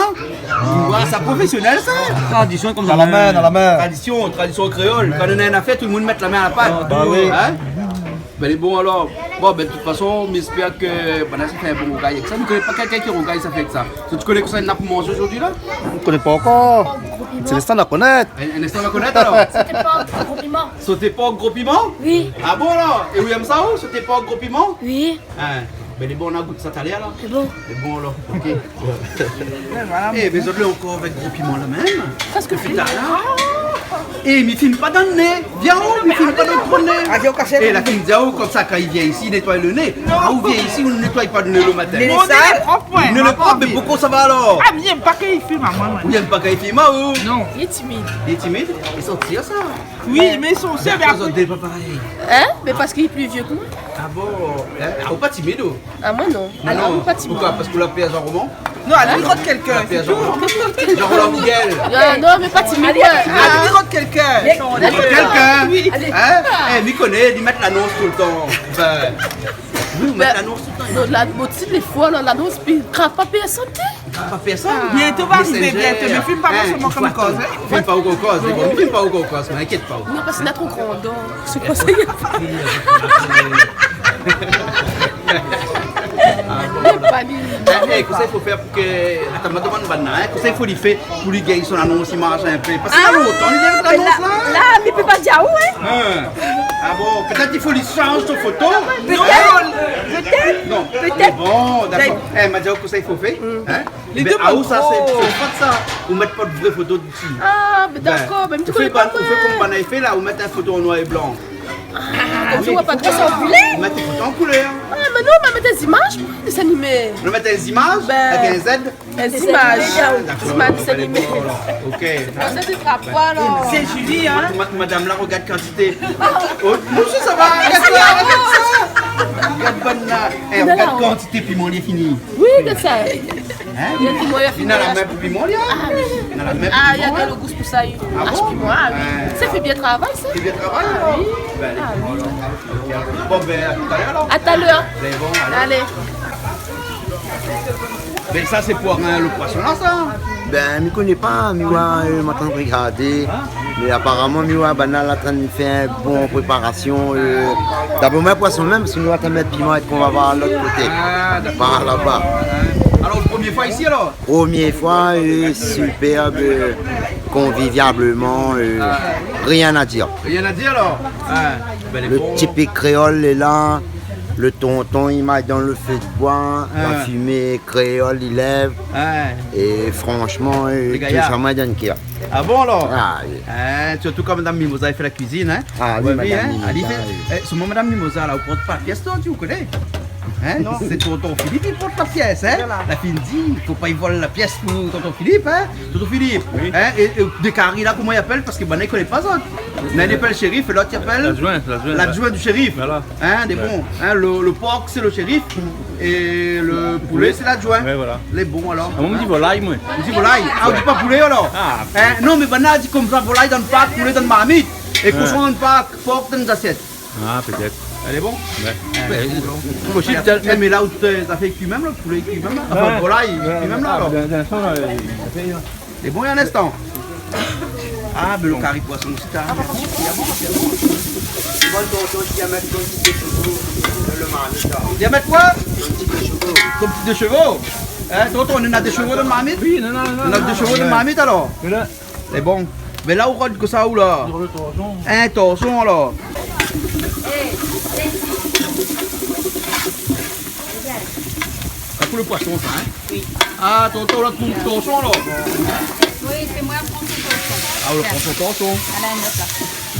Ouais, c'est professionnel ça? Tradition comme ça. Dans la main. Tradition créole. Quand on a une affaire, tout le monde met la main à la pâte. Bah oui. Hein? Ben les bons alors. Bon, ben de toute façon, j'espère que ben, là, ça fait un bon rougail avec ça. Vous ne connaissez pas quelqu'un qui rougaille, ça fait que ça. Tu connais que ça, il n'a pour manger aujourd'hui là? On ne connaît pas encore. C'est l'instant de la connaître. Un instant, on va connaître alors. C'était pas un gros piment. Sautez pas au gros piment? Oui. Ah bon alors? Et vous aimez ça ou? Sautez pas au gros piment? Oui. Hein? Ben les bons, on a goûté ça tout à l'heure là. C'est bon. C'est bon alors, ok. Eh, mais autres encore avec gros piment là même. Qu'est-ce que Putain là. Eh, mais filme pas dans le nez. Viens où? Mais filme pas dans le gros nez. Eh, la fille dit, oh, comme ça, quand il vient ici, il nettoie le nez. Ah, ou vient ici, on ne nettoie pas le nez le matin. Mon nez est propre, ouais. Ne le propre, mais pourquoi ça va alors? Ah, mais j'aime pas qu'il filme à moi. Vous n'aimez pas quand il filme, ah, ou? Non. Il est timide. Il est timide? Ils sont tirs ça. Oui, mais ils sont aussi Mais à cause des pas pareil. Hein? Mais parce qu'il est plus vieux que moi. Ah bon? Ah, ou pas timide ou? Ah, moi non. Alors, ou pas timide. Pourquoi? Parce que vous l'appelez Jean Roman? Non, elle dirote quelqu'un. Vous l'appelez Jean Roman? Jean Roland Miguel. Non, mais pas timide. Elle dirote quelqu'un. Quelqu'un? Oui. Hein? Eh, m'y connaît, ils mettent l'annonce tout le temps. Ben. Vous mettez l'annonce tout le temps. Non, la moitié des fois, l'annonce, puis il ne craint pas payer santé. Pas faire ça. Bientôt va arriver, bientôt. Mais filme pas seulement comme cause. Filme pas au cause, c'est bon. Filme pas au cause, mais inquiète pas. Non, parce qu'il a trop grand dents. C'est quoi ça? Il y a pas. Eh, qu'est-ce qu'il faut faire pour que. Attends, je demande maintenant, hein? Qu'est-ce qu'il faut lui faire pour lui gagner son annonce, il marche un peu? Parce que ça longtemps, il vient avec l'annonce là. Là, mais il peut pas dire où, hein? Ah bon, peut-être qu'il faut lui changer ton photo. Peut-être. Non. Peut-être. Bon, d'accord. Eh, m'a dit qu'est-ce qu'il faut faire? Hein? Les Mais deux à où ça, pas c'est trop. pas de ça. Vous mettez pas de vraies photos d'ici. Ah, mais d'accord, mais tu Vous connais faites pas comme on a fait là, vous mettez une photo en noir et blanc. Comme tu vois pas trop s'envoler. Vous mettez une photo en couleur. Ah, mais non, mais mettre des images, des animés. Vous mettez des images Ben, avec un Z. Des images. Des images, des animés. Ok. Ça ne sera pas, là. C'est Julie, hein. Madame là, regarde quantité. Oh, nous aussi ça va. Regarde ça, regarde ça. Regarde quantité de piment, il est fini. Oui, c'est ça. Hein? Il y a qui moyen Il y a la même piment, il y a. Ah, il y a quel goût pour ça. Ah, bon? Ça fait bien travail, ça. C'est bien travail, alors. Bon, ben, à tout à l'heure, alors. À tout à l'heure. Ben, bon, alors. Allez. Ben, ça, c'est pour le poisson, là, ça. Ben, je ne connais pas, je suis en train de regarder. Mais apparemment, je suis en train de faire une bonne préparation. D'abord, moi, poisson même, parce que nous allons mettre piment et qu'on va voir l'autre côté. Ah, d'accord. Par là-bas. Alors, première fois ici, alors? Première fois, superbe, conviviablement, rien à dire. Rien à dire, alors? Ah, ben, Le typique créole est là. Le tonton, il met dans le feu de bois, la fumée créole, il lève. Et franchement, tout ça m'a donné cœur. Ah bon alors? Ah, oui. Surtout quand Madame Mimosa a fait la cuisine. Hein? Ah oui, Madame Mimosa. Ce moment, Madame Mimosa, là, vous porte pas la pièce, toi, tu vous connais? Hein? C'est tonton Philippe qui porte la pièce. Hein? La fille dit, il ne faut pas y voler la pièce pour tonton Philippe. Hein? Tonton Philippe. Oui. Hein? Et des caries là, comment il appelle? Parce que ben, il ne connaît pas ça. L'un il appelle le shérif et l'autre il appelle l'adjoint du shérif. Voilà. Hein? Des bons. Hein? Le porc c'est le shérif et le poulet c'est l'adjoint. Ouais, voilà. Les bons alors. On me dit volaille, moi. On dit volaille. Ah, on dit pas poulet alors? Ah. Hein? Non, mais ben, on dit comme ça volaille dans le pack, poulet dans le marmite et cochon dans le pack, porc dans les assiettes. Ah, peut-être. Elle est bon? Ouais. Mais là où tu as fait cuit même, le poulet cuit même là. Enfin, volaille, cuit même là alors. C'est bon, il y a un instant. Ah, mais le curry poisson aussi, t'as. Il y a mettre quoi? Ton petit de chevaux. Hein, tonton, on a des chevaux de marmite? Oui, non. On a des chevaux de marmite alors? C'est bon. Mais là, où rôde que ça où là? Sur le torchon. Un torchon alors. C'est pour le poisson ça, hein? Oui. Ah, tonton, là, tout torchon alors? Oui, c'est moi qui prends son torchon. Ah, on prend son torchon. Allez, un autre là.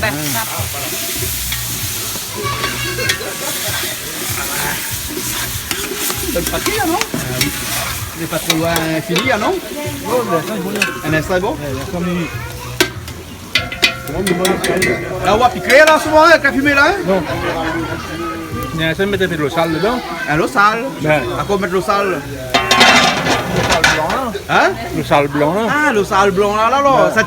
Ben, là. C'est le paquet, là, non? Oui. Il n'est pas trop loin, fini, là, non? Un instant est bon? Là, on va piquer, là, souvent, avec la fumée, là? Non. Il y a un mettre de l'eau sale dedans. L'eau sale? Ben. À quoi mettre l'eau sale? Hein? Le sale blanc là. Ah, le sale blanc là, alors. Ça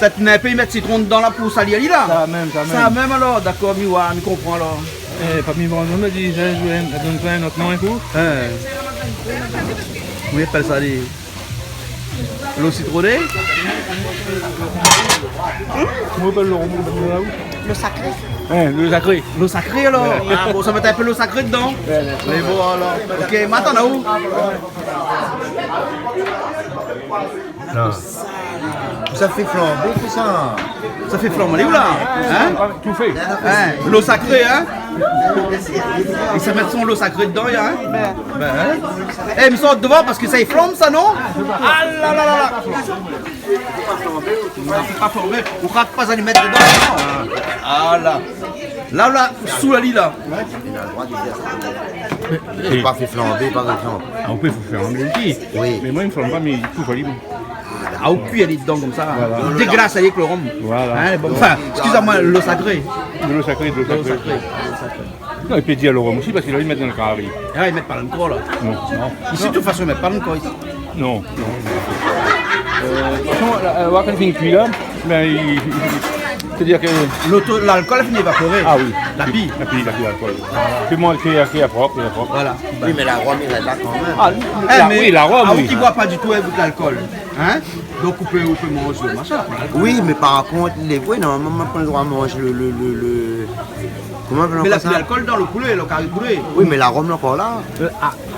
te n'a pas mettre citron dans la peau salie là. Ça même alors, d'accord, Miwa, je comprends alors. Pas mis bon, on me dit, je donne un autre nom et tout. On appelle ça l'eau citronnée. Comment on appelle Le sacré. Le sacré. L'eau sacrée alors. Ah, bon, ça met un peu l'eau sacrée dedans. Mais bon alors. Ok, maintenant où? Non. Ça fait flamber tout ça. Ça fait flamber où là? Hein? Tout fait. Hein? L'eau sacrée, hein? Et ça met son l'eau sacrée dedans, hein? Ben, hein? Eh, mais sort devant parce que ça y flambe ça, non? Ah là là là là! C'est pas flambé. On ne rate pas à les mettre dedans. Ah là. Là, sous la lit là. Il n'a pas fait flamber, par exemple. Ah, on peut faire un petit. Oui. Mais moi, il ne flambe pas, mais il est tout joli. Ah, au cuit, elle est dedans comme ça. Voilà. Dégueulasse avec le rhum. Voilà. Hein, bon, enfin, excusez-moi, l'eau sacrée. De l'eau sacrée. Non, il peut dire le rhum aussi parce qu'il va le mettre dans le carré. Ah, ils mettent pas l'encore là. Non. Ici, de toute façon, ils mettent pas l'encore ici. Non. De toute façon, quand il finit cuit là, ben, c'est-à-dire que... L'alcool finit d'évaporer. Ah oui. La pie. L'alcool. C'est moins qui est propre. Voilà. Oui, mais la rhum, il est là quand même. Ah, mais oui, la rhum, oui. Qui ne boit pas du tout avec l'alcool. Hein? Donc, on peut manger le machin. Oui, mais par contre, les vrais, normalement, on n'a pas le droit de manger le... Comment on mais appelle ça? l'alcool dans le poulet, le carré poulet. Oui, mais la rhum, encore là.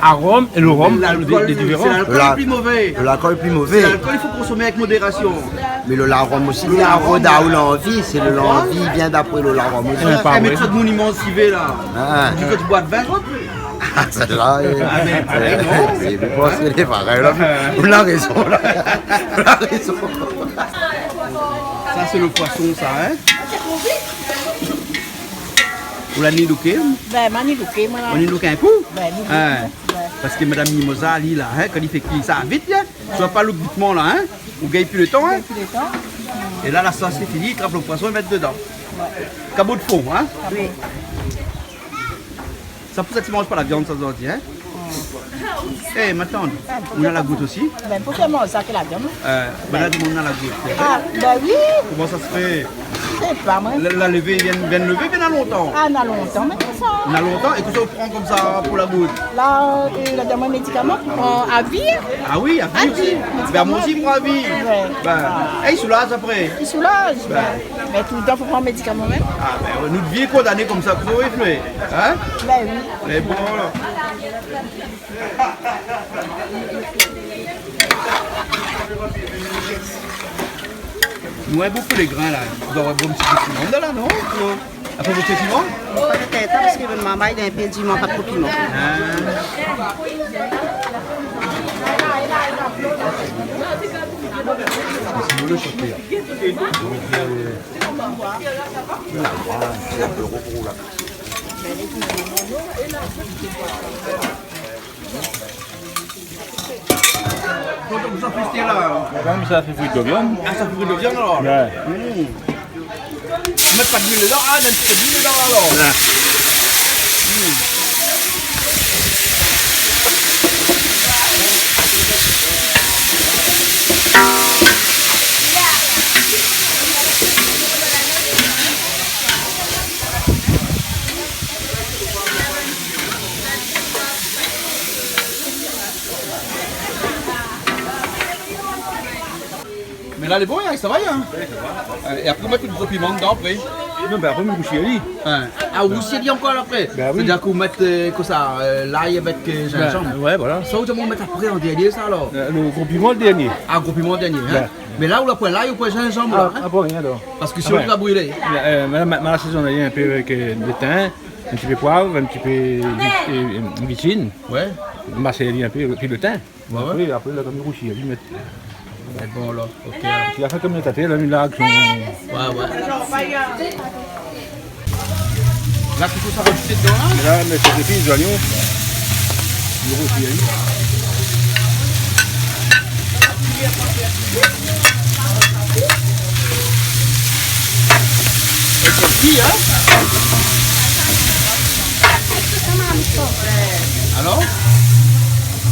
À Rome et le rhum, l'alcool, des différents. C'est l'alcool le plus mauvais. L'alcool le plus mauvais. L'alcool, il faut consommer avec modération. Mais le rhum aussi, il y a un roda ou l'envie, c'est le l'envie, il vient d'après le rhum aussi. Eh, mais ça de monument civé là. Tu veux que tu bois de vin? Ah, ça là, mais je pense que c'est pareil là. On a raison là. On a raison. Ça, c'est le poisson, ça, hein? Vous l'avez nilouqué? Ben, je nilouqué, moi. On nilouqué un coup? Ben, nilouqué. Parce que Madame Mimosa, elle, là, hein, quand il fait cuire ça vite, hein? Tu vois pas le goûtement là, hein? Vous gagnez plus le temps, hein? Et là, la sauce est finie, il trappe le poisson et met dedans. Cabot de fond, hein? Oui. Ça pour ça tu manges pas la viande ça aujourd'hui, hein? Eh, ma tante, on a la goutte aussi? Ben, pour que moi, ça que la viande. Ben là, tout le monde a la goutte. c'est vrai? Ah, ben oui. Comment ça se fait? C'est pas moi. La levée vient de lever, bien à longtemps. Ah, on a longtemps, mais comme ça. On a longtemps, et que ça on prend comme ça pour la goutte? Là, il a donné un médicament à vie. Ah oui, à vie aussi. Ben moi aussi, pour la vie. Ben, et il soulage après. Il soulage. Mais tout le temps, il faut prendre un médicament même. Ah ben, notre vie est condamnée comme ça, pour effluer. Hein? Ben oui. Mais bon, là. Nous avons beaucoup les grains là. Vous aurez bon petit piment là, non? Après votre piment? Peut-être, parce que maman il a un peu de pas trop piment. Vous en plus là? Comme ça fait fruit de viande. Ah, ça fait fruit de viande alors? Ouais. Mettre pas d'huile dedans? Ah, d'un petit peu d'huile dedans alors? Là. Mais là, les bons, ça va, hein? Et après, on met du piment dedans après? Non, ben après, on couche ali. Ah, vous aussi dit encore après? Ben oui. C'est-à-dire qu'on met comme ça, l'ail avec gingembre? Ouais, voilà. Ça, vous mettre après en dernier, ça alors? Le gros piment, le dernier. Ah, gros piment dernier, hein? Ben. Mais là, on a point l'ail ou point gingembre, là? Ah, pas rien alors. Parce que si on l'a brûlé. Ma assaisonné un peu avec de thym, un petit peu de poivre, un petit peu de vicine. Ouais. Masser un peu, puis le thym. Ouais. Après, là, comme il rouchit, il met. Mais bon, là, ok. Il a fait comme le tâté, il a mis là. Ouais. Là, tu peux ça rajouter dedans, là? Là, mettre des fils d'oignons. Il rouchit. Et celle-ci, hein? Alors?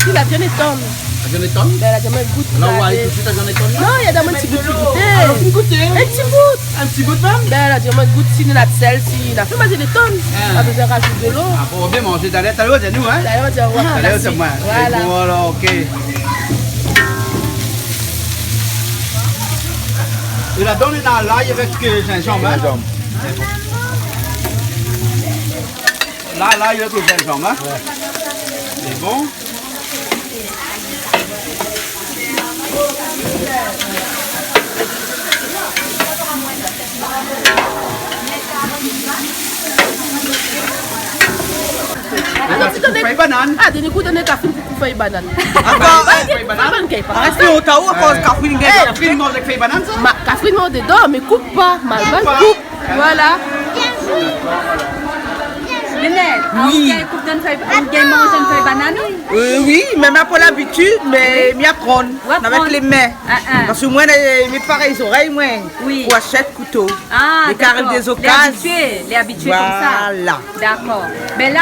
Si la viande est tonne. La viande est tonne? Ben, la viande est goût. Là, on va aller tout de suite la viande est tonne? Non, il y a d'abord un petit goût de Alors, tu goûter? Un petit bout. Un petit bout de femme? Ben, la viande goût si il a de sel, si il a fait manger des tonnes. On a besoin de rajouter de l'eau. Ah, on va bien manger d'aller à l'autre, c'est nous, hein? D'ailleurs, on dit au revoir. À l'autre, c'est moi. Voilà. Voilà, ok. Et là-dedans, on est dans l'ail avec gingembre, hein? Là, l'ail avec le gingembre, hein? C'est bon. Feuille banane. Ah, des coups de nez, t'as fait pour feuille banane. Feuille banane. Est-ce qu'on t'a où à cause Catherine Guédon? Catherine mange avec feuille banane, ça? Catherine mange dedans, mais coupe pas. Malman coupe. Voilà. Lynette, oui. On mange une feuille banane? Oui, mais ma pas l'habitude, mais m'y apprendre avec les mains. Parce que moi, mes pareilles oreilles, moi, Oui. pour acheter couteau. Ah, les carrés des occasions. Les habitués comme ça. Voilà. D'accord. Mais là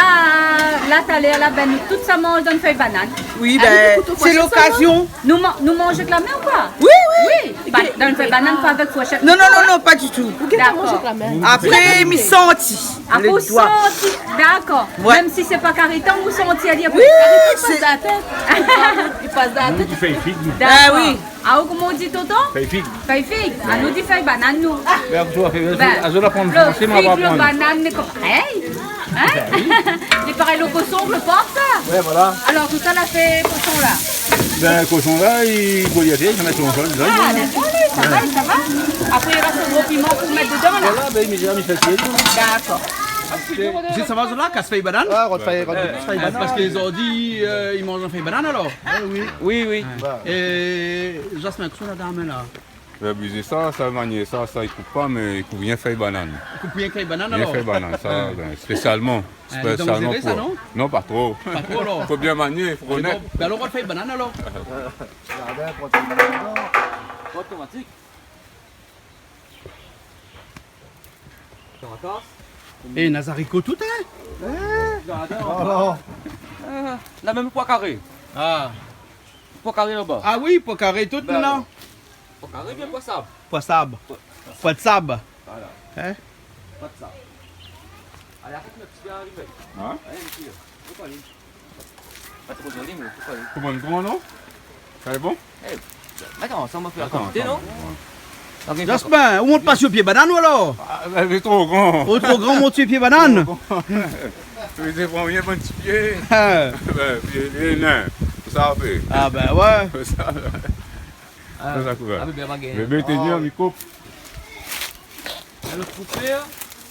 t'as l'air là, ben, nous tous ça mange dans une feuille banane. Oui, ben, c'est l'occasion. Nous mangeons avec la main ou pas? Oui, oui. Oui. Dans une feuille banane, pas avec fourchette. Non, pas du tout. D'accord. Après, m'y senti. Après, vous sentez. D'accord. Ouais. Même si c'est pas caritan, vous sentez à dire. Oui, Il passe dans la tête. Il passe dans la tête. Tu fais une figue. Ah oui. Ah, comment on dit Toto? Fais une figue. Feuille figue. Ah, nous dit feuille banane, nous. Ben, tu vas faire. Ben, Je vais apprendre le français, mais on va figue, le apprendre. banane, mais comme pareil. Hein? Les pareils, le cochon, le porc, ça. Ouais, voilà. Alors, tout ça, l'a fait cochon là. Ben, le cochon là, il goliathait, il met son sol dedans. Ah, d'accord, ça va. Après, il reste un gros piment pour mettre dedans, là. Voilà, ben, il met mis fait D'accord. C'est ça va là, casse feuille banane? Ah, on fait Parce qu'ils ont dit ils mangent une feuille banane alors? Oui. Et Jasmin, qu'est-ce qu'on a dans la main là? Abuser ça, manier ça, il coupe pas, mais il coupe bien feuille banane. Il coupe bien feuille banane Bien alors? feuille banane, ça, ben, spécialement. Spécialement vous aimez ça, non? Non, pas trop. Pas trop alors? Faut bien manier, il faut connaître. Ben alors on va feuille banane alors? Automatique. Ça ratasse. Et Nazarico tout est. La même poids carré. Ah. Poids carré là-bas. Ah oui, pour carré tout Ben, non. Poids carré, bien poids sable. Pas de sable. Pas de sable. Voilà. Hein? Pas de sable. Allez, arrête le petit gars arrivé. Hein? Allez, monsieur. Faut pas aller. Pas trop joli, mais faut pas aller. Comment non? Ça est bon? Attends, ça m'a fait la Attends, quantité, non? Jasmin, où monte pas sur pied banane ou alors? Elle est trop grand. Oh, trop grand, monte sur pied banane. Tu sais, prends bien mon petit pied. Ah. Il est nain. Vous savez. Ah ben ouais. Ça, ça couvert. Ah, bébé, baguette. Bébé, t'es bien, Miko. Le coupé,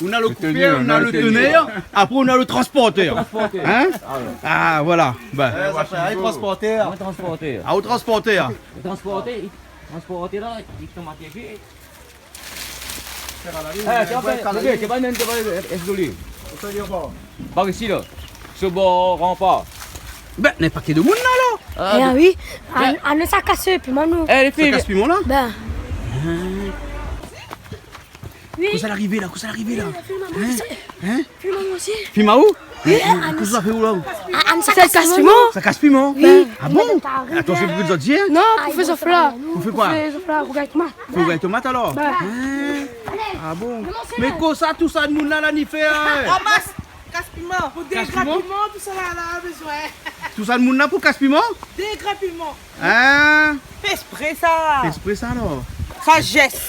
On a le coupé, on a le tenir, après on a le transporteur. Hein? Ah voilà. Ben. le transporteur. Le transporteur. Ah, au transporteur. Le transporteur là, il tombe à pied. C'est pas même, est-ce que lui? Par ici là. Ce bord rempart. Ben, n'est pas que de monde là alors. Eh oui, on ne s'est cassé, puis moi nous. Eh les Ça filles. casse piment là? Ben. Oui. Où ça l'arrivée là? Où ça l'arrivée là? Hein? Puis moi aussi. Piment où? Oui, Qu'est-ce que ça fait où là? on ne s'est cassé piment. Ça casse piment? Oui. Ah bon? Attends, c'est beaucoup de autres hier? Non, pour faire ça là. Vous faites quoi? Pour faire ça là, regarde moi. Faut ouvrir les tomates alors? Ben. Hein? Ah bon? Mais quoi ça, tout ça, de monde là, n'y fait? Ramasse, casse-piment. Pour des Casse-piment? grappiments, tout ça là, là, besoin. Tout ça, de monde là pour casse piment? Des grappiments. Hein? Fais exprès ça. Exprès ça alors? Ça geste.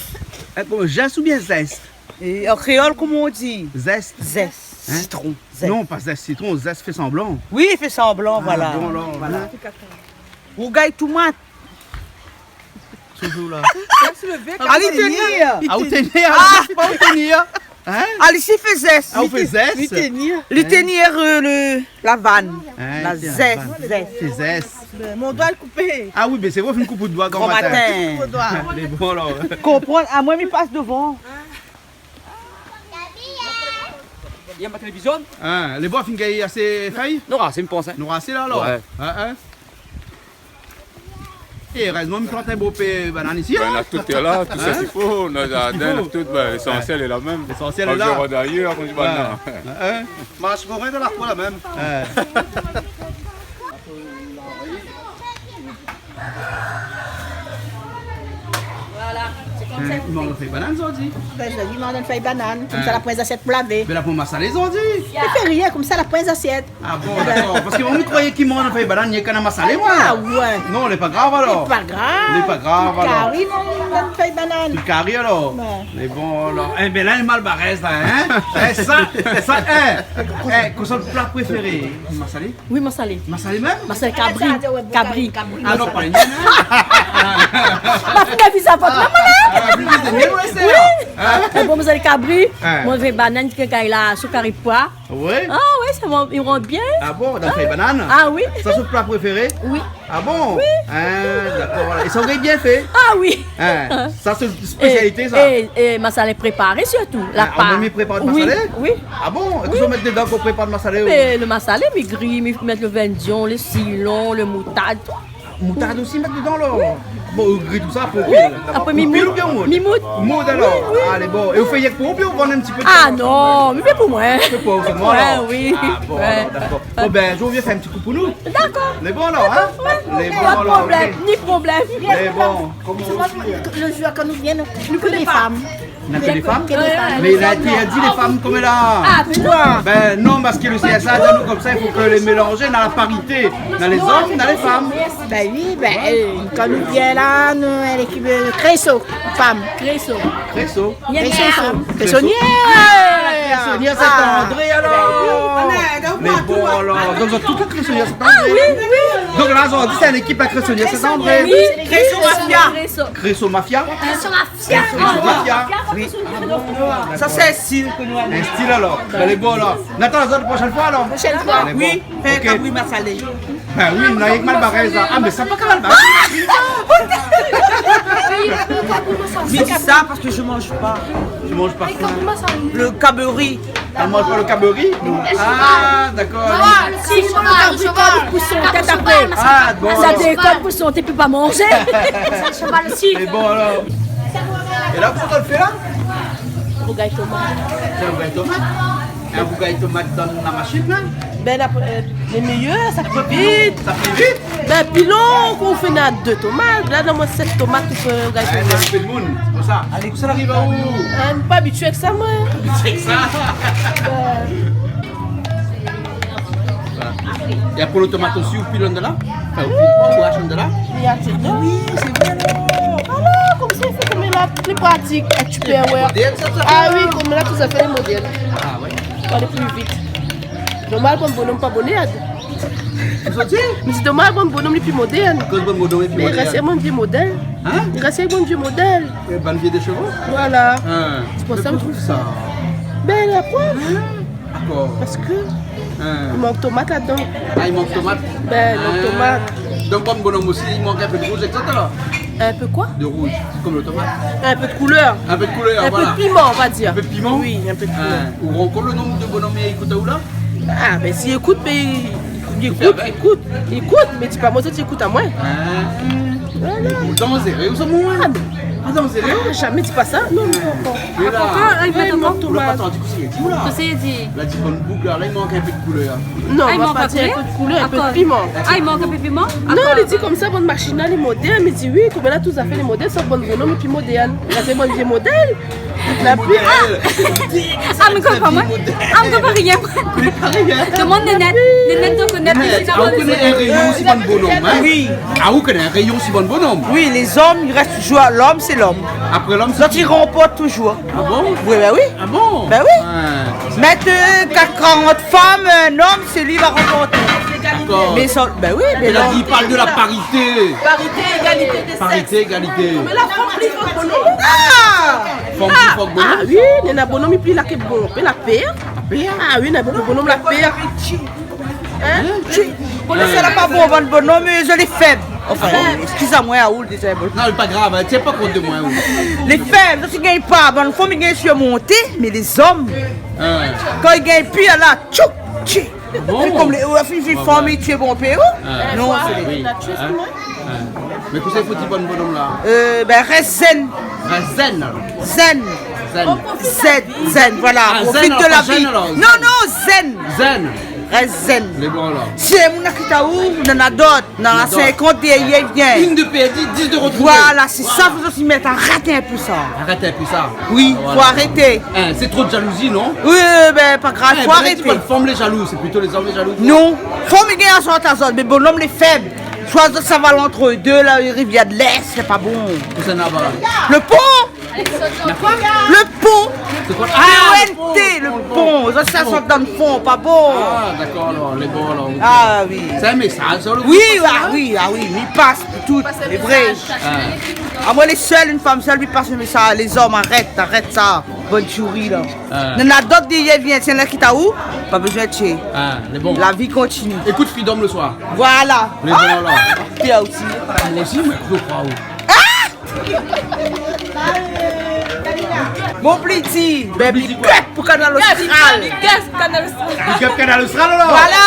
Geste ou bien zeste? Et en créole, comment on dit? Zeste. Zeste. Hein? Citron. Zeste. Non, pas zeste citron, zeste fait semblant. Oui, il fait semblant, voilà. Bon alors, Voilà. Regarde tomate. Toujours là. Allez, tenir. Ah, vous tenez, pas vous tenir. Hein? Allez, ici, fait zeste. Ah, vous faites zeste? Le tenir, la vanne. Hein, La tiens, zeste. bah, Zeste. c'est zeste. Mon doigt est coupé. Ah oui, mais c'est vrai, une coupe de doigt grand Grand matin. matin. Les bons alors. Comprendre, à moi, il passe devant. Il y a ma télévision? Hein, les bois, finissent assez failles? Non, c'est une pensée. Nous assez là alors? Ouais. Hein? Et heureusement, je plante un beau peu de banane ici. Ben, là, tout est là, tout ça qu'il faut. Nos jardins, tout, ben, l'essentiel est la même. L'essentiel est là. On d'ailleurs, on dit, ben, non. Marche pour rien de la fois la même. Voilà, c'est comme ça. Ils m'ont fait banane, ça dit. Ben, je lui demande une feuille banane, comme ça la presse assiette pour laver. Mais là, pour massaler, ils ont dit. Il fait rien, comme ça la presse assiette. Ah bon, d'accord. Parce que vous croyez qu'ils m'ont fait banane, il y a qu'un à massaler, moi. Ah ouais. Non, n'est pas grave alors. C'est pas grave. C'est pas grave alors. Carrie, non, une feuille banane. Tu carré alors. Ouais. Mais bon alors. Eh ben là, il est mal barré, ça, hein. Qu'est-ce que le plat préféré? Massaler? Oui, mon salé. Massaler même? Mon salé cabri. Ah non, pas les miennes, hein. Ma fille a vu ça pour maman là. Oui. Bon, vous allez cabri. Moi, je vais banane qui est là, sous carré pois. Oui. Ah oui, ça va, il rentre bien. Ah bon, dans fait banane? Ah oui. Ça, c'est le plat préféré? Oui. Ah bon? Oui. Ah, d'accord, voilà. Et ça aurait bien fait? Ah oui. Hein, ça, c'est une spécialité, ça? Et ma salé préparée surtout. La On va m'y préparer de massaler? Oui. Ah bon? Et qu'est-ce qu'on met dedans qu'on prépare de massaler? Mais le massalé, mais gris, mais mettre le vendion, le silon, le moutarde, tout. Moutarde aussi mettre dedans là? Bon, gris tout ça pour après mimoute. ou bien moud? Mimoute. Moud alors? Allez, bon. Et vous faites pour ou bien vous vendez un petit peu de Ah non, mais bien pour moi. C'est pour vous, moi alors? Oui. Ah bon, alors, d'accord. Bon ben, je viens faire un petit coup pour nous. D'accord. Les bons alors, hein? Les bons Pas de alors. problème, ni problème. Les bons. Le jour quand nous viennent, nous que les femmes. On a que les femmes? Que les femmes. Mais il a dit les femmes comme là. Ah, toi. Ben non, parce que le CSA dans nous comme ça, il faut que les mélanger dans la parité. Dans les hommes, dans les femmes. Ben oui, ben quand nous viennent là, nous, elle est Créceau, femme. Créceau. Créceau. Cressonnière. Cressonnière Saint-André alors. Les bons alors. Donc ils ont tout Cressonnière Saint-André. Ah oui, oui. Donc là, ils ont dit c'est l'équipe à Cressonnière Saint-André. Oui, Créceau Créceau Mafia. Créceau Mafia. Oui. Ça, c'est un style que nous avons. Un style alors. Ben les bons là. Nathan, la prochaine fois alors. Prochaine fois. Allez, bon. Oui, fais un Ok. cabri massalé. Ben oui, on a avec mal barré ça. Ah mais ça pas quand mal barré. Je dis ça parce que je mange pas. Tu manges pas ça. Le cabri. Elle mange pas le caberie? Ah d'accord. Si je mange le cabri pour son tête après. Ah bon. Ça alors. déconne pour son tête, peut pas manger. Cheval aussi. Et bon alors. Et là, pourquoi tu le fais là? Regarde Thomas. C'est un vrai tomate. Un bougaille tomate dans la machine, là? Ben, les meilleurs, ça fait vite. Ça fait vite? Ben, pilon, qu'on fait 2 tomates. Là, dans moi, 7 tomates, tu peux gagner. C'est le monde, c'est pour ça. Allez, ça arrive à où? Je suis pas habitué avec ça, moi. C'est ça? Il y a pour le tomate aussi au pilon de là? Enfin, au pilon, au hachon de là? Oui, c'est vrai. Alors, comme ça, il faut comme là, plus pratique. Tu peux, ouais. Ah oui, comme là, tout ça fait les modèles. Ah ouais? Pour aller plus vite. Normal, comme bonhomme, pas bonnet. Vous sortez? Mais c'est dommage, bon bonhomme, plus moderne. Cause bon bonhomme, plus mais moderne. Mais il mon vieux modèle. Hein? Il reste mon vieux modèle. Et bon vieux des chevaux? Voilà. Hein. C'est pour ça que je trouve ça. Ben, la preuve. D'accord. Parce que. Il manque tomate là-dedans. Ah, il manque tomate? Ben, il manque tomate. Donc, bon bonhomme aussi, il manque un peu de rouge, etc. Un peu quoi? De rouge, comme le tomate. Un peu de couleur. Un peu de couleur, un voilà. Un peu de piment, on va dire. Un peu de piment? Oui, un peu de couleur. Ou encore le nombre de bonhommes et écoute où là? Ah, mais s'il écoute, mais. Il écoute, mais tu pas moi, tu écoutes à moi. Voilà. Dans zéro, vous êtes moins. Dans zéro? Jamais dis pas ça. Non, non. Et là, il manque tomate. Attends, du coup, c'est dit là. C'est dit. La petite bonne boucle, là, il manque un peu de couleur. Non, il manque un peu de couleur, un peu de piment. Ah, il manque un peu de piment? Non, il dit comme ça, bonne machine, les modèles. Mais dit oui, comme là, tous a fait les modèles, sauf bonne bonhomme et puis moderne. Il a fait mon vieux modèle. La plus. Ah, mais quoi, pas moi? Ah, mais quoi, rien. Tout le monde est net. Les nets, donc, net. Ah, vous connaissez un rayon si bon bonhomme, hein? Oui. Ah, vous connaissez un rayon si bon bonhomme? Oui, les hommes, ils restent toujours à l'homme, c'est l'homme. Après l'homme, c'est ils remportent toujours. Ah bon? Oui, ben oui. Ah bon? Ben oui. Mettre 40 femmes, un homme, c'est lui qui va remporter. D'accord. Mais ça, ben oui, mais il a dit, il parle de la parité. Parité, égalité des sexes. Parité, égalité. Mais la femme plus forte bonhomme. Ah! Ah oui, il y a un bonhomme qui a bon, la paire. Ah oui, il y a un bonhomme la paire. Hein? Pour laisser la pas bon, bonhomme, je les faibles. Enfin, excusez-moi, Aoul, déjà. Non, c'est pas grave, tiens pas compte de moi. Les faibles, si ils ne gagnent pas, il faut qu'ils gagnent sur monter, mais les hommes, quand ils gagnent plus, là, tchou, tchou. Comme les femmes, ils tuent bon père. Non, c'est les. Mais qu'est-ce qu'il faut dire bonne bonhomme là? Ben, reste zen. Zen. Zen. Zen. Zen, voilà. Profite de la vie. Non, non, zen. Zen. Reste zen. Les bons là. Si mon akita où, on en a d'autres. Dans la 50 et il vient. Une de perdue, 10 de retrouver. Voilà, c'est ça, il faut aussi mettre. Arrêtez un peu ça. Arrêtez un peu ça. Oui, faut arrêter. C'est trop de jalousie, non? Oui, ben, pas grave, faut arrêter. C'est pas les femmes les jaloux, c'est plutôt les hommes les jaloux. Non, faut me gagner en sorte à sorte, mais bonhomme les faibles. Soit ça va entre eux deux, la rivière de l'Est, c'est pas bon. Le pont! Le pont! C'est quoi? le pont! Ça sort dans le fond, pas bon! Ah, d'accord, alors, les bons alors. Ah oui. C'est un message sur le oui, il passe tout, les vrais. Ah, moi, les seuls, une femme seule, lui passe le message. Les hommes, arrête ça. Bonne chourie, là. Il y en a d'autres qui viennent, c'est là qui t'a où? Pas besoin de chier. Les bons. La vie continue. Écoute Freedom le soir. Voilà. Les bons là. Puis aussi. Moi aussi, mais je crois où? Mon petit, big up pour Canal Austral. Big up Canal Austral alors. Voilà.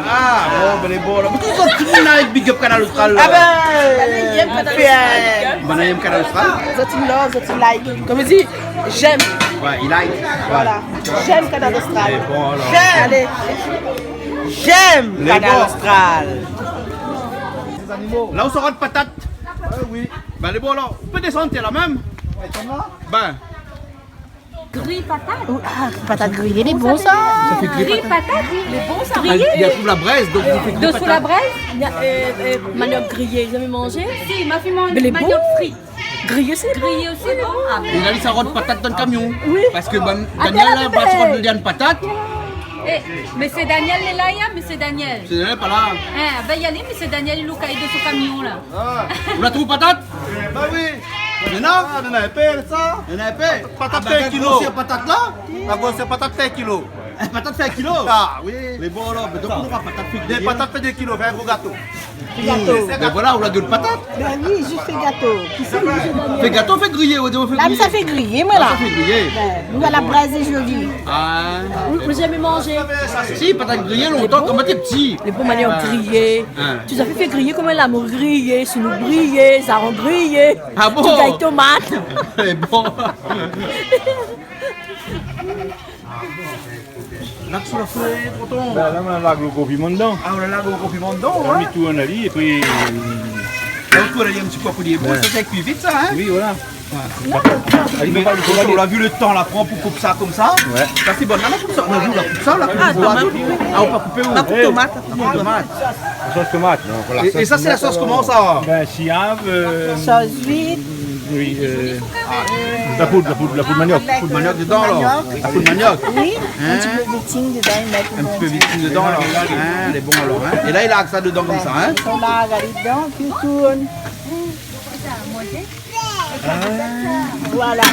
Ah bon, ben les bons là. Mais tout ça, tout le monde avec Big up Canal Austral. Ah ben, on aime Canal Austral. Zoti like. Comme il dit, j'aime. Ouais, il like. Voilà. J'aime Canal Austral. Bon alors. Allez. J'aime Canal Austral. Là où sera de patate. Oui. Ben les bons alors, on peut descendre là même. Ben. Grille patate. Ah, patate grillée, les bons ça. Ça fait grille patate, les bons ça. Il y a tout la braise, donc vous faites grille Dessous la braise. Manioc grillé, vous avez mangé? Si, il m'a fait manger les manioc frit. Grillé, c'est grillé aussi, bon. Ah, il a dit ça rôde patate dans le camion. Oui. Parce que Daniel là, va se rôde de patate. Mais c'est Daniel est là, mais c'est Daniel. C'est Daniel pas là. Ben y aller, mais c'est Daniel il est de ce camion là. Vous la trouvez patate? Bah oui. Il y en a? Il y en a épais, ça. Il y en a épais. Patate fait 1 kilo. C'est patate là? La grosse patate fait 1 kilo. Patate fait 1 kilo? Ah oui. Les bons là, donc on aura patate fait des patates fait 2 kilos, fait un gros gâteau. Ben voilà, on a de patate. Ben oui, juste fait gâteau. Qui c'est Daniel? Fait gâteau, fait griller, on fait Là, griller. ça fait griller, moi là. Ça fait griller. Nous, à la braise et jolie. Ah. Vous jamais mangé? Si, patate grillée longtemps, comme t'es petit. Les bons manioc grillés. Tu as fait griller comme l'amour grillé, sous nous grillé, ça rend grillé. Ah bon? Tu as tomate. C'est bon. Là, sur la feuille, tonton. Là, on a la gros piment dedans. Ah, on a là, gros piment dedans, On a ouais. mis tout en ali et puis. Là, on peut aller un petit peu pour les boules, ça s'est cuit vite, ça, hein. Oui, voilà. On a vu le temps, la prend pour couper ça comme ça. Ouais. Ça, c'est bon. Là, on coupe ça. On a vu, on coupe ça, là. Ah, tomate. Ah, on va couper où? La tomate. Tomate. La sauce tomate. Et ça, c'est la sauce comment, ça? Ben, chiave. Sauce vide. Oui, la poudre manioc. La poudre manioc dedans, alors. La poudre manioc. Oui, Hein? un petit peu de viting dedans, ils mettent Un petit peu vite dedans, alors. Hein, elle est bon, alors. Hein. Et là, il a ça dedans comme ça, hein. Ils sont là, regardez dedans, puis ils tournent. Voilà.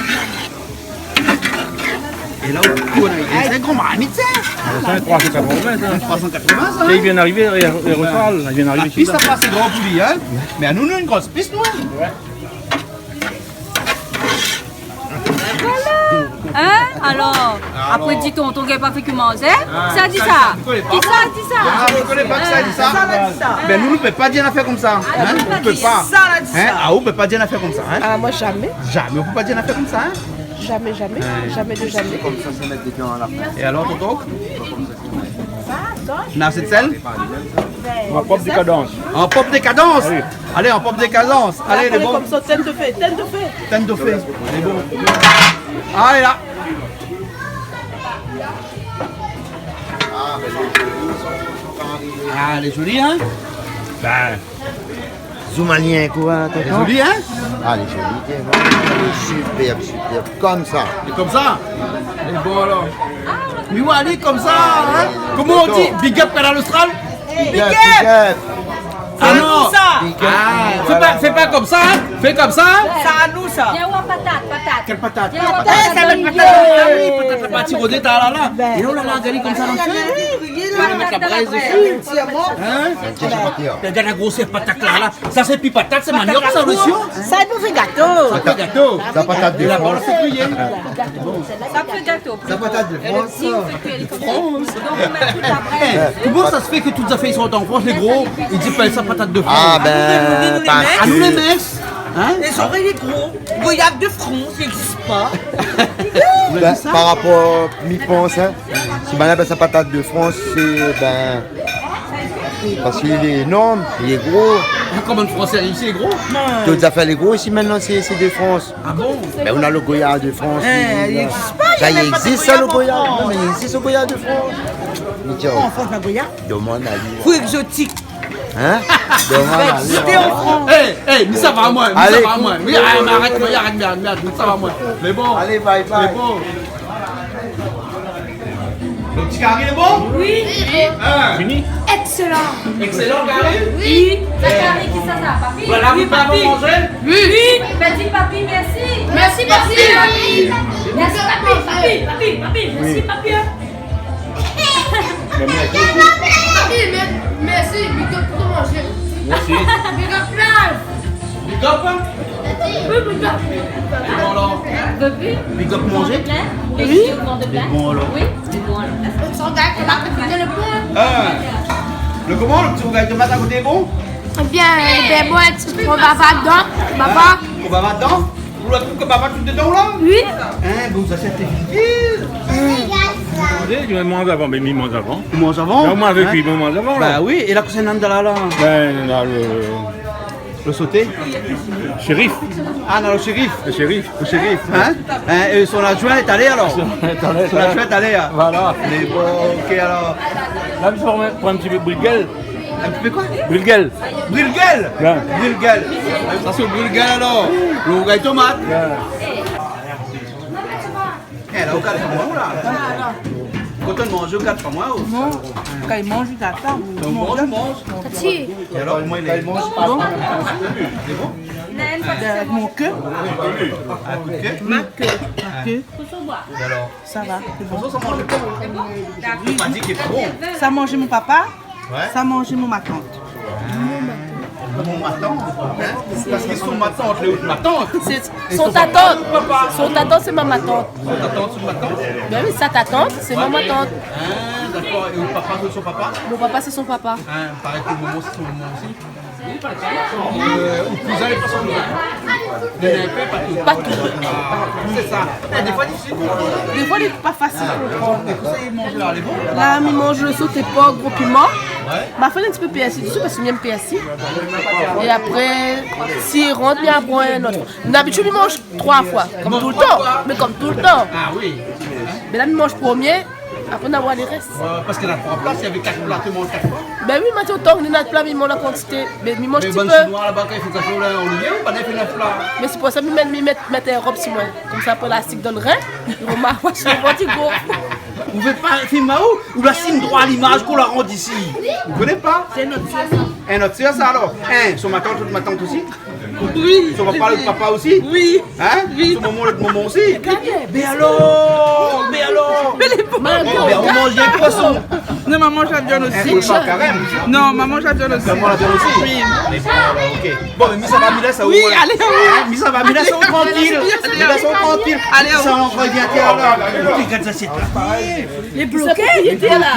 Et là, on a c'est un grand marmite, ça. C'est un 380, ça. 380, ça. Là, il vient d'arriver, il reparle. Il vient La d'arriver piste, ça passe, c'est grand pour lui, hein. Mais à nous, nous, une grosse piste, nous. Ouais. Hein? Alors, après dit tonton qui n'a pas fait que manger, ça dit ça. Qui ça dit ça? Ah, vous ne connaissez pas que ça dit ça? Ça, elle a dit ça. Ben, nous, ne pouvons pas dire une affaire comme ça. Hein? On ne peut pas. Ça, elle a dit Hein? ça. Ah, on ne peut pas dire une affaire comme ça. Hein? Ah, moi, jamais. Jamais, on ne peut pas dire une affaire comme ça. Hein? Jamais, jamais. Jamais de jamais. Comme ça, c'est mettre dedans à la fin. Et alors, tonton? On a assez de sel? Ma propre décadence. En pop décadence? Oui. Allez, en pop décadence. Allez, il est bon. Comme ça, tête de fée, tête de fée. Tête de fée. Elle est bon. Allez, là. Ah, elle est jolie, hein? Ben, Zoumalien, quoi, Elle est tonton? jolie, hein? Ah, elle est jolie, tiens, elle est superbe, superbe. Comme ça. Et comme ça? Elle est bon, alors. Mais ouais, allez, comme ça, hein? Comment on dit? Big up Canal Austral? Big up. Ah non! ça. Ah, fais pas comme ça, hein? Fais comme ça, hein? Ça à nous, ça. Il y a une patate. Quelle patate? Il y a une Ah, patate. ça va être patate. Ah oui, patate, la pâte rodée, t'as là. Et là, on l'a regardé comme ça dans le feu. On va mettre la braise dessus. Hein? Regarde la grosse patate là. Ça, c'est plus patate, c'est manioc, ça, monsieur. Ça nous fait gâteau. Ça fait gâteau. La patate de Et la France. parole, c'est cuillère. Ça fait gâteau. La patate de France. Si vous faites cuire comme ça, donc on met toute la braise. Comment ça se fait que toutes les affaires sont en France, les gros? Ils disent pas ça patate de France. Ah ben, parce À nous les que... messes. Hein? Les oreilles gros. Goyave de France, il n'existe pas. Ben, par rapport à m'y pense, hein, si on appelle ça patate de France, c'est ben... Parce qu'il est énorme, il est gros. Comment le français ici est gros? D'autres affaires, les gros ici maintenant, c'est de France. Ah bon? Ben, on a le Goya de France. Il n'existe pas. Ça, il y a même pas de existe ça, le Goyave en Goya. Non, France. mais il existe le Goya de France. Mais tiens, En France, la goyave. demande à lui. Faut exotique. Hein? Demande à lui. C'était en France. Mais ça va à moi, mais Allez, ça va à moi. Mais arrête, mais ça va à moi. Mais bon, Allez, bye mais bye. bon. Le petit carré est bon? Oui. fini? Excellent. Excellent carré? Oui. Zachary, qui ça, papi? Voilà, vous pouvez avoir mangé? Oui. Ben dis papi, merci. Merci, papi. Merci, papi. Papi. Merci, papi. Papi, merci. Big up pour manger. Merci. Big up live. Big up? Oui, big up. Bon alors. Big up manger? Oui. C'est bon alors. Oui, c'est bon alors. Son gars qui va péter le point. Le comment? Le petit rougail de tomate à côté est bon? Bien, des boîtes. On va pas dedans. Papa. On va voir dedans? Vous le truc que papa tout dedans là? Oui. Hein, vous achetez vite. Tu me manges avant, mais il mange avant. Tu manges avant? Non, moi avec Hein? lui, il mange avant. Bah Là. oui, et la cuisine là là? Ben, là, Le sauté? le shérif. Ah non, le shérif. Le shérif. Le shérif, hein? Et son adjoint est allé alors? Attendez, Son adjoint est allé. Hein? Voilà. Mais bon, ok alors. Là, tu prends un petit peu de brigel. Un petit peu quoi? Brigel. Brilguel! Là. Brilguel! Ça c'est le brilguel alors! Le rougail tomate! Là. Eh là, au cas de moi ou là? Quand on mange au cas de moi ou? Non. Quand il mange, il attend. On mange. Si. Et alors, moi il est bon? C'est bon? Avec mon queue. Ah, coup de queue? Ma queue. Et alors? Ça va. C'est bon. Ça mange pas. Tu m'as dit qu'il est bon. Ça mangeait mon papa. Ouais. Ça mangeait ma tante. ma tante. Parce qu'ils sont ma tante, les autres ma tante. Son ta tante. Son ta tante, c'est ma tante. Ta tante, c'est ma tante. Ben oui, ça ta tante, c'est ma tante. D'accord. Et le papa, c'est son papa? Mon papa, c'est son papa. Pareil que le maman, c'est son maman aussi. Ou cousin, les personnes pas tout. C'est ça. Des fois, difficile. Des fois, il n'est pas facile. Ils mangent là, les bons. Là, il mange le sauté pas gros piment. Ma femme un petit peu PSI dessus parce qu'il aime PSI. Et après, s'il rentre, il prend un autre. D'habitude, il mange 3 fois, comme tout le temps. Mais comme tout le temps. Ah oui. Mais là, il mange premier. Après, on a voir les restes. Parce qu'il y a 3 plats, il y avait 4 plats, tu manges 4 fois. Ben oui, maintenant, autant que notre plat, il mange la quantité. Mais il mange un petit peu. Mais bon chinois là-bas, quand il faut ça chaud là, on lui ou pas fait 9 plats. Mais c'est pour ça qu'il met un robe sur moi. Comme ça, après la stick dans le rein, il remarque sur le ventre. Vous faites pas un film à où? Ou la signe droit à l'image qu'on la rend ici? Vous connaissez pas? C'est notre sœur, ça. Un notre sœur, ça alors? Son ma tante, toute ma tante aussi? Oui. Son papa, le papa aussi? Oui. Hein? Oui. Son maman, le maman aussi? Mais alors? Mais les pauvres. Mais on mange un poisson. Non, maman j'adore aussi. Non, maman j'adore aussi. Maman j'adore aussi? Oui. Ok. Bon, mais ça va, Mila, ça Oui, allez, oui. Ça va, Mila, sont tranquilles. Mila, sont tranquilles. Allez, ça on revient là. Regarde ça, c'est pareil. Les bloqués, il était là.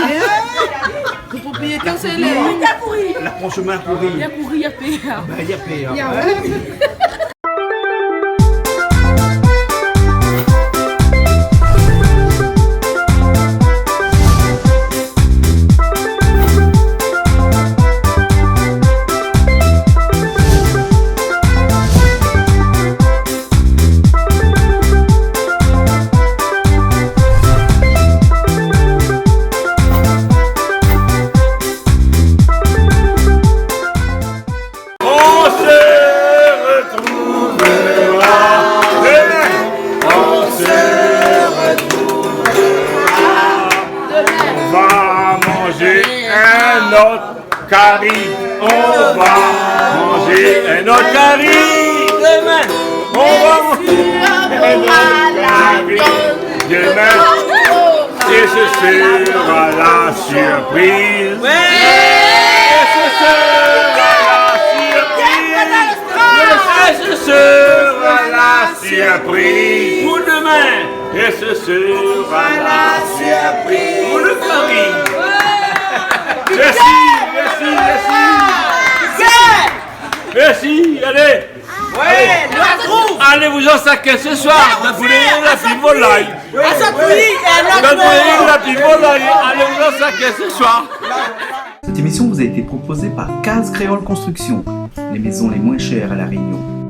Le propriétaire, c'est les. Il a pourri. La franchement, pourri. Il a pourri, il a payé. Il y a payé. Carré, on va manger un autre carré. Demain, on va manger un autre carré. Demain, et ce sera la surprise. Et ce sera la surprise. Et ce sera la surprise. Pour demain, et ce sera la surprise. Pour le carré. Merci, merci, merci. Merci, allez. Ouais, allez vous en saquer ce soir. Vous voulez la petite volaille. Vous voulez la petite volaille. Allez vous en saquer ce soir. Cette émission vous a été proposée par Case Créole Construction, les maisons les moins chères à La Réunion.